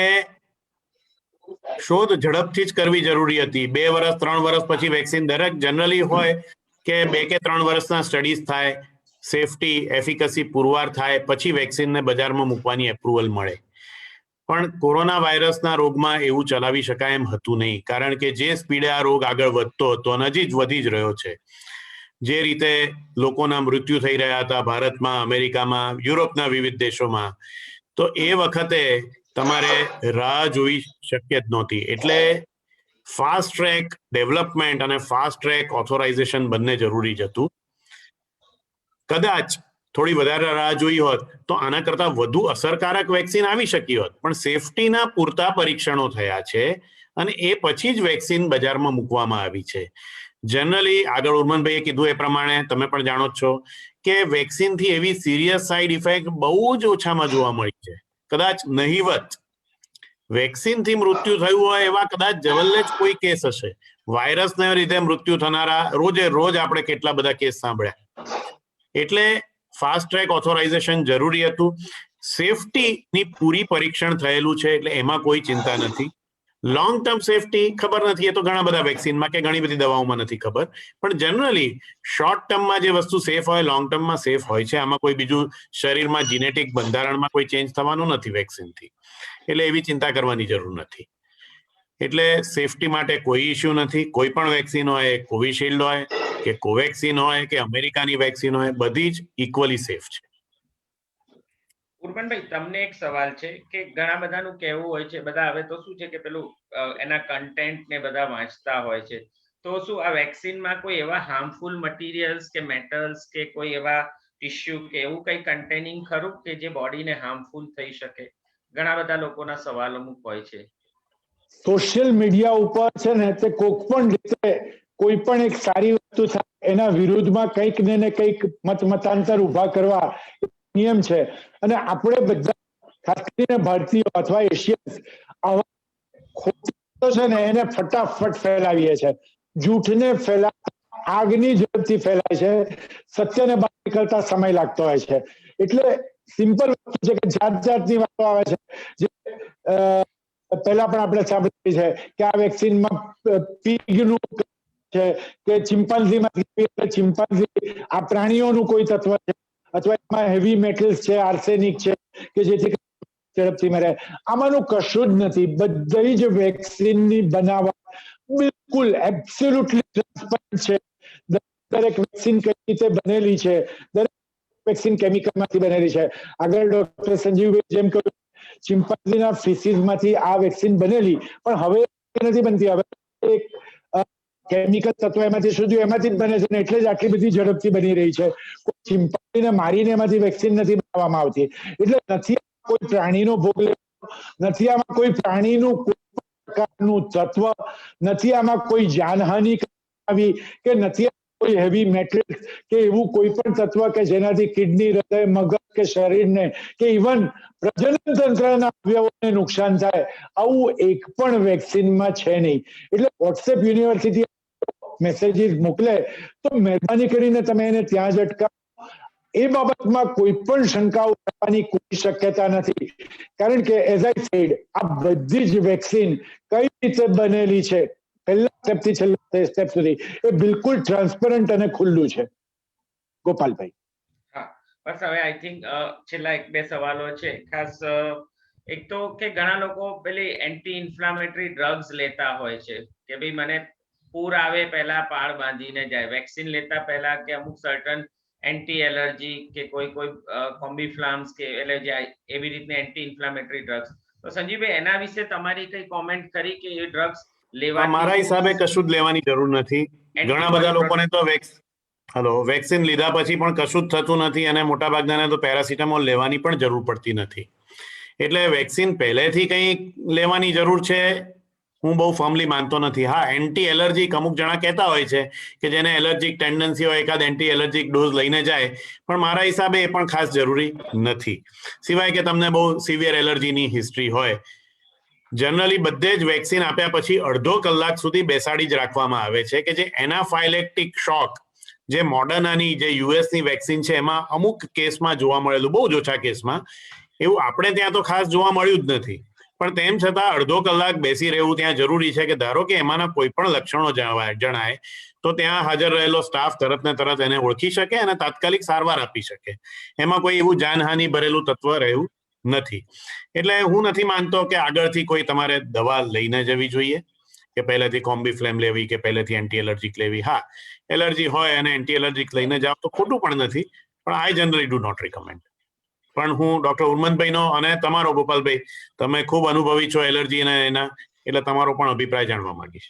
શોધ ઝડપથી જ કરવી જરૂરી હતી. 2 વર્ષ 3 વર્ષ પછી વેક્સિન, દરેક જનરલી હોય કે 2 કે 3 વર્ષના સ્ટડીઝ થાય, સેફટી એફિકસી પુરવાર થાય, પછી વેક્સિનને બજારમાં મૂકવાની એપ્રુવલ મળે. પણ કોરોના વાયરસના રોગમાં એવું ચલાવી શકાય એમ હતું નહીં, કારણ કે જે સ્પીડે આ રોગ આગળ વધતો હતો અને હજી જ વધી જ રહ્યો છે, જે રીતે લોકોના મૃત્યુ થઈ રહ્યા હતા ભારતમાં, અમેરિકામાં, યુરોપના વિવિધ દેશોમાં, તો એ વખતે તમારે રાહ જોઈ શક્ય જ નહોતી. એટલે ફાસ્ટ ટ્રેક ડેવલપમેન્ટ અને ફાસ્ટ ટ્રેક ઓથોરાઇઝેશન બંને જરૂરી જ હતું. કદાચ થોડી વધારે રાહ જોઈ હોત તો આના કરતા વધુ અસરકારક વેક્સિન આવી શકી હોત, પણ સેફટીના પૂરતા પરીક્ષણો થયા છે અને એ પછી જ વેક્સિન બજારમાં મૂકવામાં આવી છે. જનરલી આગળ ઉર્મનભાઈએ કીધું એ પ્રમાણે તમે પણ જાણો છો કે વેક્સિનથી એવી સિરિયસ સાઇડ ઇફેક્ટ બહુ જ ઓછામાં જોવા મળી છે, કદાચ નહીવત. વેક્સિનથી મૃત્યુ થયું હોય એવા કદાચ જવલ્લે જ કોઈ કેસ હશે. વાયરસને લીધે મૃત્યુ થનારા રોજે રોજ આપણે કેટલા બધા કેસ સાંભળ્યા. એટલે ફાસ્ટ ટ્રેક ઓથોરાઇઝેશન જરૂરી હતું. સેફટીની પૂરી પરીક્ષણ થયેલું છે એટલે એમાં કોઈ ચિંતા નથી. લોંગ ટર્મ સેફટી ખબર નથી, એ તો ઘણા બધા વેક્સિનમાં કે ઘણી બધી દવાઓમાં નથી ખબર, પણ જનરલી શોર્ટ ટર્મમાં જે વસ્તુ સેફ હોય લોંગ ટર્મમાં સેફ હોય છે. આમાં કોઈ બીજું શરીરમાં જીનેટિક બંધારણમાં કોઈ ચેન્જ થવાનું નથી વેક્સિનથી, એટલે એવી ચિંતા કરવાની જરૂર નથી. એટલે સેફટી માટે કોઈ ઇશ્યુ નથી. કોઈ પણ વેક્સિન હોય, કોવિશિલ્ડ હોય કે કોવેક્સિન હોય કે અમેરિકાની વેક્સિન હોય, બધી જ ઇક્વલી સેફ છે. ઉર્મનભાઈ તમને એક સવાલ છે કે ઘણા બધાનું કહેવું હોય છે, બધા હવે તો શું છે કે પેલું એના કન્ટેન્ટ ને બધા વાંચતા હોય છે, તો શું આ વેક્સિનમાં કોઈ એવા હાર્મફુલ મટીરિયલ્સ કે મેટલ્સ કે કોઈ એવા ટિશ્યુ કે એવું કઈ કન્ટેનિંગ ખરું કે જે બોડીને હાર્મફુલ થઈ શકે? ઘણા બધા લોકોના સવાલો અમુક હોય છે. સોશિયલ મીડિયા ઉપર છે ને તે કોઈક પણ રીતે કોઈ પણ એક સારી વસ્તુ થાય એના વિરુદ્ધમાં કંઈક ને કંઈક મતાંતર ઉભા કરવા નિયમ છે. અને આપણે બધા ખાસ કરીને ભારતીયો અથવા એશિયન્સ આવા ખોટું છે ને એને ફટાફટ ફેલાવીએ છે. જૂઠને ફેલાવતા આગની ઝડપથી ફેલાય છે, સત્યને બહાર નીકળતા સમય લાગતો હોય છે. એટલે સિમ્પલ વસ્તુ છે કે જાત જાતની વાતો આવે છે. જે પહેલા પણ આપણે સાંભળ્યું છે કે આ વેક્સિનમાં પીગનું છે કે ચિમ્પાન્ઝી આ પ્રાણીઓનું કોઈ તત્વ છે, અથવા એમાં હેવી મેટલ્સ છે, આર્સેનિક છે કે જેથી ઝડપથી મરે. આમાંનું કશું જ નથી. બધી જ વેક્સિનની બનાવટ બિલકુલ એબ્સોલ્યુટલી ટ્રાન્સપરન્ટ છે. દરેક વેક્સિન કઈ રીતે બનેલી છે, દરેક વેક્સિન કેમિકલમાંથી બનેલી છે. આગળ ડોક્ટર સંજીવભાઈ જેમ કહ્યું, ચિમ્પાન્ઝીના ફીસીસમાંથી આ વેક્સિન બનેલી, પણ હવે નથી બનતી. હવે એક કેમિકલ તત્વ એમાંથી શોધ્યું, એમાંથી જ બને છે, એટલે જ આટલી બધી ઝડપથી બની રહી છે. કોઈ ચિમ્પાન્ઝીને મારીને એમાંથી વેક્સિન નથી બનાવવામાં આવતી. એટલે નથી કોઈ પ્રાણીનો ભોગ લેવો, નથી આમાં કોઈ પ્રાણીનું કોઈ પ્રકારનું તત્વ, નથી આમાં કોઈ જાનહાનિ આવી, કે નથી કોઈ હેવી મેટલ્સ કે એવું કોઈ પણ તત્વ કે જેનાથી કિડની, હૃદય, મગજ કે શરીરને કે ઇવન પ્રજનન તંત્રના અવયવોને નુકસાન થાય, આવું એક પણ વેક્સિનમાં છે નહીં. એટલે વોટ્સએપ યુનિવર્સિટી મેસેજીસ મોકલે તો મહેરબાની કરીને તમે એને ત્યાં જ અટકાવો. એ બાબતમાં કોઈ પણ શંકાઓ થવાની કોઈ શક્યતા નથી, કારણ કે એઝ આઈ સેડ, આ બધી જ વેક્સિન કઈ રીતે બનેલી છે પહેલા સ્ટેપથી છેલ્લા સ્ટેપ સુધી એ બિલકુલ ટ્રાન્સપરન્ટ અને ખુલ્લું છે. ગોપાલભાઈ. હા, બસ હવે આઈ થિંક છેલ્લા 1-2 સવાલો છે. ખાસ એક તો કે ઘણા લોકો પેલી એન્ટી ઇન્ફ્લામેટરી ડ્રગ્સ લેતા હોય છે કે ભાઈ મને પૂર આવે પહેલા પાળ બાંધીને જાય, વેક્સિન લેતા પહેલા કે અમુક સર્ટન એન્ટી એલર્જી કે કોઈ કોમ્બીફ્લામ્સ કે એલર્જી એવી રીતની એન્ટી ઇન્ફ્લામેટરી ડ્રગ્સ. તો સંજીવભાઈ એના વિશે તમારી કઈ કોમેન્ટ કરી કે એ ડ્રગ્સ લેવા? મારા હિસાબે કશું જ લેવાની જરૂર નથી. ઘણા બધા લોકોને તો વેક્સિન લીધા પછી પણ કશું જ થતું નથી અને મોટાભાગનાને તો પેરાસિટામોલ લેવાની પણ જરૂર પડતી નથી. એટલે વેક્સિન પહેલેથી કંઈ લેવાની જરૂર છે હું બહુ ફર્મલી માનતો નથી. હા, એન્ટી એલર્જીક અમુક જણા કહેતા હોય છે કે જેને એલર્જીક ટેન્ડન્સી હોય એકાદ એન્ટી એલર્જીક ડોઝ લઈને જાય, પણ મારા હિસાબે એ પણ ખાસ જરૂરી નથી, સિવાય કે તમને બહુ સિવિયર એલર્જીની હિસ્ટ્રી હોય. જનરલી બધે જ વેક્સિન આપ્યા પછી અડધો કલાક સુધી બેસાડી જ રાખવામાં આવે છે કે જે એનાફાઇલેક્ટિક શોક જે મોડર્નાની જે યુએસની વેક્સિન છે એમાં અમુક કેસમાં જોવા મળેલું, બહુ જ ઓછા કેસમાં, એવું આપણે ત્યાં તો ખાસ જોવા મળ્યું જ નથી. પણ તેમ છતાં અડધો કલાક બેસી રહેવું ત્યાં જરૂરી છે કે ધારો કે એમાંના કોઈ પણ લક્ષણો જણાય તો ત્યાં હાજર રહેલો સ્ટાફ તરત ને તરત એને ઓળખી શકે અને તાત્કાલિક સારવાર આપી શકે. એમાં કોઈ એવું જાનહાનિ ભરેલું તત્વ રહ્યું નથી. એટલે હું નથી માનતો કે આગળથી કોઈ તમારે દવા લઈને જવી જોઈએ કે પહેલેથી કોમ્બીફ્લેમ લેવી કે પહેલેથી એન્ટી એલર્જીક લેવી. હા, એલર્જી હોય અને એન્ટી એલર્જીક લઈને જાઓ તો ખોટું પણ નથી, પણ I generally do not recommend. પણ હું ડોક્ટર ઉર્મનભાઈનો અને તમારો ગોપાલભાઈ, તમે ખૂબ અનુભવી છો એલર્જી અને એના, એટલે તમારો પણ અભિપ્રાય જાણવા માંગીશ.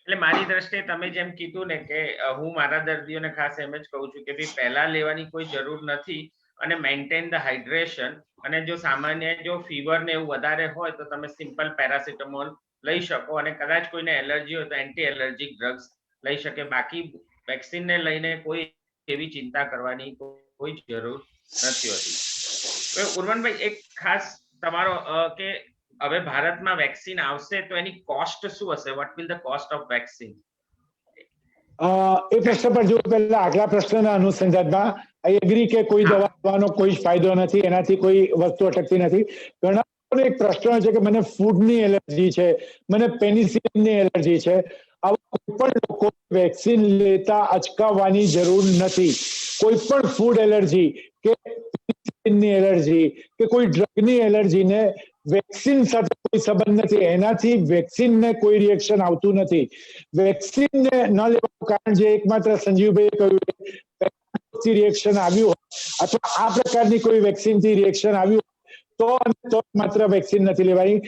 એટલે મારી દ્રષ્ટિએ તમે જેમ કીધું ને કે હું મારા દર્દીઓને ખાસ એમ જ કહું છું કે ભાઈ પહેલા લેવાની કોઈ જરૂર નથી અને મેન્ટેન ધ હાઇડ્રેશન. અને જો સામાન્ય જો ફીવર ને એવું વધારે હોય તો તમે સિમ્પલ પેરાસિટામોલ લઈ શકો અને કદાચ કોઈને એલર્જી હોય તો એન્ટી એલર્જીક ડ્રગ્સ લઈ શકે. બાકી વેક્સિન ને લઈને કોઈ એવી ચિંતા કરવાની કોઈ જરૂર નથી હોતી. ઉર્વનભાઈ, એક ખાસ તમારો કે હવે ભારતમાં વેક્સિન આવશે તો એની કોસ્ટ શું હશે? What will the cost of vaccine? એ પ્રશ્ન પર જો પહેલા આગલા પ્રશ્નના અનુસંધાનમાં આઈ એગ્રી કે કોઈ દવા લેવાનો કોઈ ફાયદો નથી, એનાથી કોઈ વસ્તુ અટકતી નથી. ઘણા લોકોનો એક પ્રશ્ન છે કે મને ફૂડની એલર્જી છે, મને પેનિસિલિનની એલર્જી છે. આવા કોઈ પણ લોકો વેક્સિન લેતા અચકાવવાની જરૂર નથી. કોઈ પણ ફૂડ એલર્જી કે પેનિસિલિનની એલર્જી કે કોઈ ડ્રગની એલર્જીને વેક્સિન સાથે કોઈ સંબંધ નથી. એનાથી વેક્સિનને કોઈ રિએક્શન આવતું નથી. વેક્સિનને ન લેવાનું કારણ જે એકમાત્ર સંજીવભાઈએ કહ્યું રિએક્શન આવ્યું હોય અથવા આ પ્રકારની કોઈ વેક્સિનથી રિએક્શન આવ્યું તો માત્ર વેક્સિન નથી લેવાની.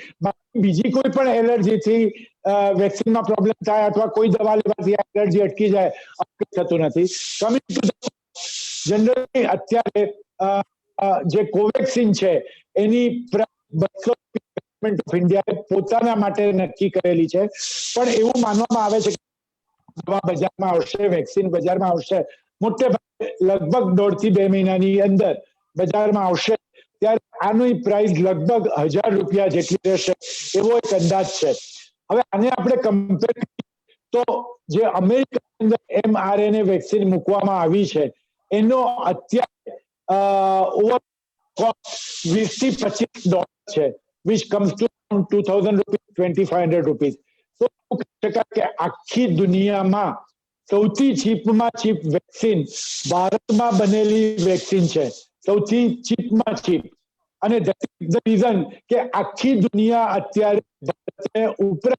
બીજી કોઈ પણ એલર્જીથી વેક્સિનમાં પ્રોબ્લેમ થાય અથવા કોઈ દવા લેવાથી એલર્જી અટકી જાય, થતું નથી. કમિંગ ટુ જનરલી અત્યારે જે કોવેક્સિન છે એની 200 ગવર્નમેન્ટ ઓફ ઇન્ડિયાએ પોતાના માટે નક્કી કરેલી છે, પણ એવું માનવામાં આવે છે કે દવા બજારમાં આવશે, વેક્સિન બજારમાં આવશે, મોટે ભાગે લગભગ 1.5 થી 2 મહિનાની અંદર બજારમાં આવશે, ત્યારે આની પ્રાઇસ લગભગ 1000 રૂપિયા જેટલી રહેશે એવો એક અંદાજ છે. હવે આને આપણે કમ્પેર તો જે અમેરિકાની અંદર mRNA વેક્સિન મૂકવામાં આવી છે એનો અત્યારે ઓવર કોસ્ટ $20 થી $25 છે, which comes to $2000 $2500. તો કે આખી દુનિયામાં સૌથી ચીપમાં ચીપ વેક્સિન ભારતમાં બનેલી વેક્સિન છે, સૌથી ચીપમાં ચીપ. અને ધ રીઝન કે આખી દુનિયા અત્યારે ભારતને ઉપર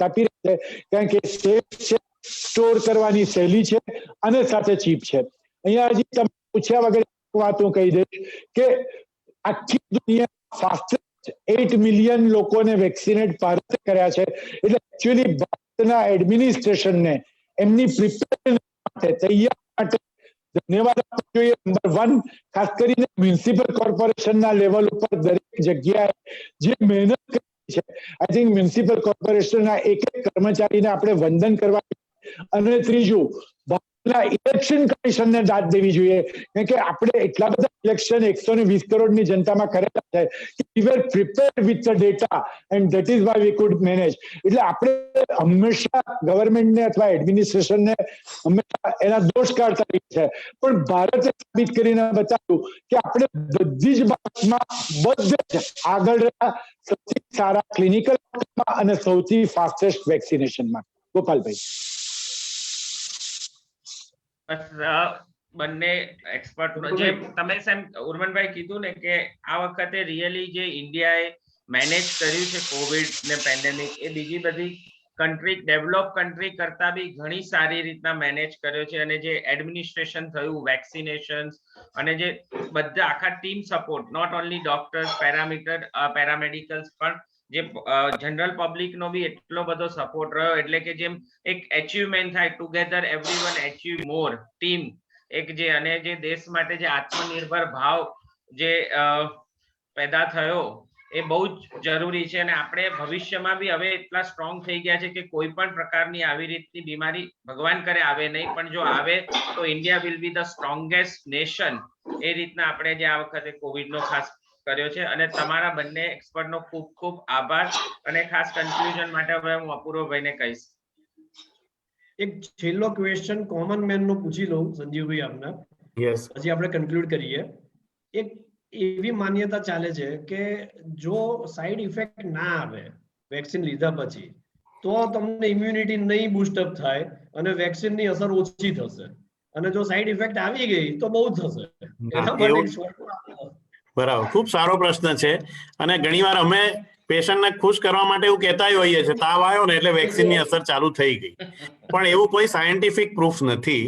આપી રહી છે કારણ કે સેફ છે, સ્ટોર કરવાની સહેલી છે અને સાથે ચીપ છે. અહીંયા હજી તમે પૂછ્યા વગર વાત હું કહી દઈશ કે આખી દુનિયા ફાસ્ટેસ્ટ 8 મિલિયન લોકોને વેક્સિનેટ ભારતે કર્યા છે. એટલે એકચ્યુઅલી ભારતના એડમિનિસ્ટ્રેશનને એમની પ્રિપેરનેસ માટે, તૈયાર માટે ધન્યવાદ આપવો જોઈએ. નંબર 1, ખાસ કરીને મ્યુનિસિપલ કોર્પોરેશનના લેવલ ઉપર દરેક જગ્યાએ જે મહેનત છે. આઈ થિંક મ્યુનિસિપલ કોર્પોરેશનના એક કર્મચારીને આપણે વંદન કરવા, અને ત્રીજું ભારતના ઇલેક્શન કમિશનને દાદ દેવી જોઈએ, કેમ કે આપણે એટલા બધા ઇલેક્શન 120 કરોડની જનતામાં કરેલા છે કે we were prepared with the data and that is why we could manage. એટલે આપણે હંમેશા ગવર્મેન્ટને અથવા એડમિનિસ્ટ્રેશનને હંમેશા એના દોષ કાઢતા રહીએ છે, પણ ભારતે સાબિત કરીને બતાવ્યું કે આપણે બધી જ બાબતમાં બધે જ આગળ રહ્યા, સૌથી સારા ક્લિનિકલ અને સૌથી ફાસ્ટેસ્ટ વેક્સિનેશનમાં. ગોપાલભાઈ. બંને એક્સપર્ટ જે તમે સેમ ઉર્મનભાઈ કીધું ને કે આ વખતે રિયલી જે ઇન્ડિયાએ મેનેજ કર્યું છે કોવિડ ને પેન્ડેમિક, એ બીજી બધી કન્ટ્રી, ડેવલપ કન્ટ્રી કરતા બી ઘણી સારી રીતના મેનેજ કર્યો છે. અને જે એડમિનિસ્ટ્રેશન થયું, વેક્સિનેશન, અને જે બધા આખા team support, not only doctors, paramedicals, પણ જે જનરલ પબ્લિક નો બી એટલો બધો સપોર્ટ રહ્યો, એટલે કે જેમ એક એચિવમેન્ટ થાય, ટુગેધર એવરીવન એચિવ મોર, ટીમ એક જે, અને જે દેશ માટે જે આત્મનિર્ભર ભાવ જે પેદા થયો એ બહુ જ જરૂરી છે. અને આપણે ભવિષ્યમાં બી હવે એટલા સ્ટ્રોંગ થઈ ગયા છે કે કોઈ પણ પ્રકારની આવી રીતની બીમારી ભગવાન કરે આવે નહીં, પણ જો આવે તો India will be the strongest nation. એ રીતના આપણે જે આ વખતે કોવિડનો ખાસ કર્યો છે. અને તમારા બંને એક્સપર્ટનો ખૂબ ખૂબ આભાર. અને ખાસ કન્ક્લુઝન માટે હવે હું અપૂર્વભાઈને કહીશ. એક છેલ્લો ક્વેશ્ચન કોમન મેન નો પૂછી લઉં સંજીવભાઈ આપને, પછી આપણે કન્ક્લુડ કરીએ. એક એવી માન્યતા ચાલે છે કે જો સાઈડ ઇફેક્ટ ના આવે વેક્સિન લીધા પછી તો તમને ઇમ્યુનિટી નહીં બૂસ્ટઅપ થાય અને વેક્સિનની અસર ઓછી થશે, અને જો સાઈડ ઇફેક્ટ આવી ગઈ તો બહુ થશે. બરાબર, ખૂબ સારો પ્રશ્ન છે. અને ઘણીવાર અમે પેશન્ટને ખુશ કરવા માટે એવું કહેતા હોઈએ છે, તાવ આવ્યો ને એટલે વેક્સિનની અસર ચાલુ થઈ ગઈ, પણ એવું કોઈ સાયન્ટિફિક પ્રૂફ નથી.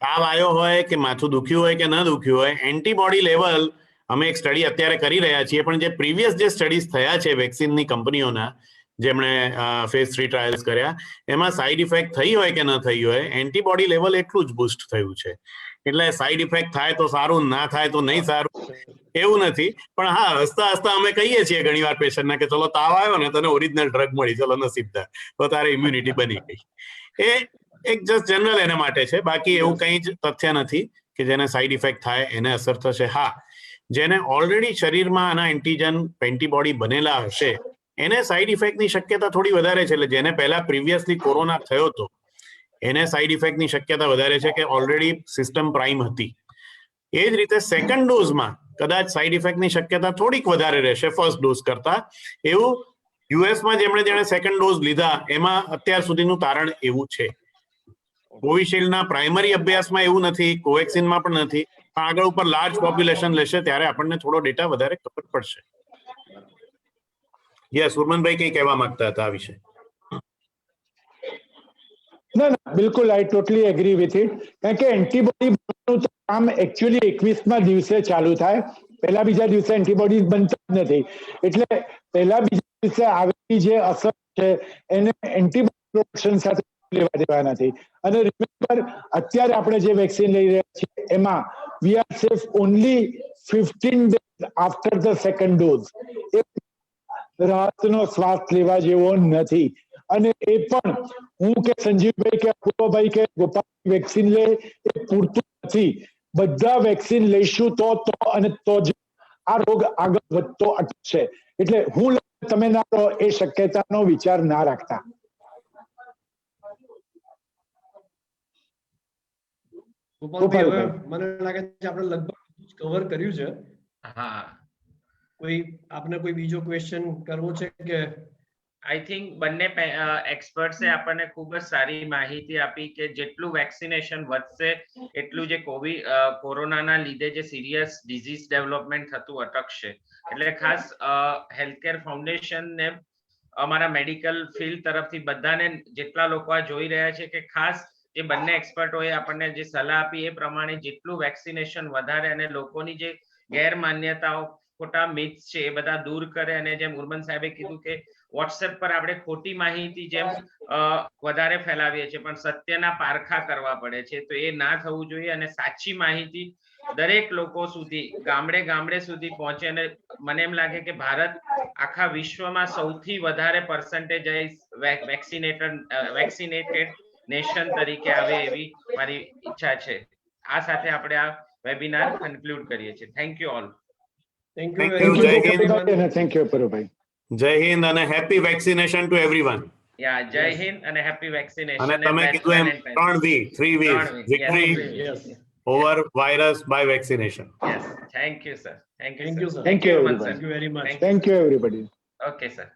તાવ આવ્યો હોય કે માથું દુખ્યું હોય કે ન દુખ્યું હોય, એન્ટીબોડી લેવલ અમે એક સ્ટડી અત્યારે કરી રહ્યા છીએ, પણ જે પ્રીવિયસ જે સ્ટડીઝ થયા છે વેક્સિનની કંપનીઓના, જેમણે ફેઝ 3 ટ્રાયલ્સ કર્યા, એમાં સાઈડ ઇફેક્ટ થઈ હોય કે ન થઈ હોય, એન્ટીબોડી લેવલ એટલું જ બૂસ્ટ થયું છે. એટલે સાઈડ ઇફેક્ટ થાય તો સારું, ના થાય તો નહીં સારું એવું નથી. પણ હા, હસતા હસતા અમે કહીએ છીએ ઘણીવાર પેશન્ટને કે ચલો તાવ આવ્યો ને, તને ઓરિજિનલ ડ્રગ મળી, ચલો નસીબદાર, તો તારે ઇમ્યુનિટી બની ગઈ. એ એક જસ્ટ જનરલ એના માટે છે, બાકી એવું કંઈ જ તથ્ય નથી કે જેને સાઈડ ઇફેક્ટ થાય એને અસર થશે. હા, જેને ઓલરેડી શરીરમાં આના એન્ટીજન એન્ટીબોડી બનેલા હશે એને સાઈડ ઇફેક્ટની શક્યતા થોડી વધારે છે. એટલે જેને પહેલા પ્રીવિયસલી કોરોના થયો હતો એને સાઈડ ઇફેક્ટની શક્યતા વધારે છે કે ઓલરેડી સિસ્ટમ પ્રાઇમ હતી. એ જ રીતે સેકન્ડ ડોઝમાં કદાચ સાઈડ ઇફેક્ટની શક્યતા થોડીક વધારે રહેશે ફર્સ્ટ ડોઝ કરતા. એવું યુએસમાં જેણે સેકન્ડ ડોઝ લીધા એમાં અત્યાર સુધીનું તારણ એવું છે. કોવિશિલ્ડના પ્રાઇમરી અભ્યાસમાં એવું નથી, કોવેક્સિનમાં પણ નથી, પણ આગળ ઉપર લાર્જ પોપ્યુલેશન લેશે ત્યારે આપણને થોડો ડેટા વધારે ખબર પડશે. યસ, ઉર્મનભાઈ કંઈ કહેવા માંગતા હતા આ વિશે? ના ના, બિલકુલ, આઈ ટોટલી એગ્રી વિથ ઇટ. કારણ કે એન્ટીબોડી કામ એકચ્યુઅલી 21મા દિવસે ચાલુ થાય, પહેલા બીજા દિવસે એન્ટીબોડી બનતા જ નથી. એટલે પહેલા બીજા દિવસે આવેલી જે અસર છે એને એન્ટીબોડી પ્રોડક્શન સાથે લેવા દેવા નથી. અને રિમેમ્બર, અત્યારે આપણે જે વેક્સિન લઈ રહ્યા છીએ એમાં we are safe only 15 days after the second dose. એ રાહતનો શ્વાસ લેવા જેવો નથી. અને એ પણ હું કે સંજીવભાઈ કે અપૂર્વભાઈ કે ગોપાલ વેક્સિન લે એ પૂરતું નથી. બધા વેક્સિન લઈશું તો અને તો જ આ રોગ આગળ વધતો અટકશે. એટલે હું તમે ના લો એ શક્યતાનો વિચાર ના રાખતા. ગોપાલભાઈ, મને લાગે છે આપણે લગભગ કવર કર્યું છે. હા, કોઈ આપને કોઈ બીજો ક્વેશ્ચન કરવો છે કે? આઈ થિંક બંને એક્સપર્ટ્સે આપણને ખૂબ જ સારી માહિતી આપી કે જેટલું વેક્સિનેશન વધશે એટલું જે કોરોનાના લીધે જે સિરિયસ ડિઝીઝ ડેવલપમેન્ટ થતું અટકશે. એટલે ખાસ હેલ્થકેર ફાઉન્ડેશનને, અમારા મેડિકલ ફિલ્ડ તરફથી બધાને, જેટલા લોકો આ જોઈ રહ્યા છે, કે ખાસ જે બંને એક્સપર્ટોએ આપણને જે સલાહ આપી એ પ્રમાણે જેટલું વેક્સિનેશન વધારે અને લોકોની જે ગેરમાન્યતાઓ, ખોટા મિથ્સ છે એ બધા દૂર કરે. અને જેમ ઉર્મન સાહેબે કીધું કે વોટ્સએપ પર આપણે ખોટી માહિતી જેમ વધારે ફેલાવીએ છીએ, પણ સત્યના પારખા કરવા પડે છે, તો એ ના થવું જોઈએ. અને સાચી માહિતી દરેક લોકો સુધી, ગામડે ગામડે સુધી પહોંચે. અને મને એમ લાગે કે ભારત આખા વિશ્વમાં સૌથી વધારે પર્સન્ટેજ વેક્સિનેટેડ નેશન તરીકે આવે એવી મારી ઈચ્છા છે. આ સાથે આપણે આ વેબિનાર કન્ક્લુડ કરીએ છીએ. Thank you all. Thank Thank you you, Jai Hind. અને થેન્ક યુ અપૂર્વભાઈ. જય હિન્દ અને હેપી વેક્સિનેશન ટુ એવરીવન. યા જય હિન્દ અને હેપી વેક્સિનેશન. અને તમે કીધું એમ 3 V, 3 V's, victory yes over virus by vaccination. Yes thank you sir. Thank you thank you sir. Sir. Thank you, Very much, everyone. sir. Thank you very much. Thank you everybody. Okay, sir.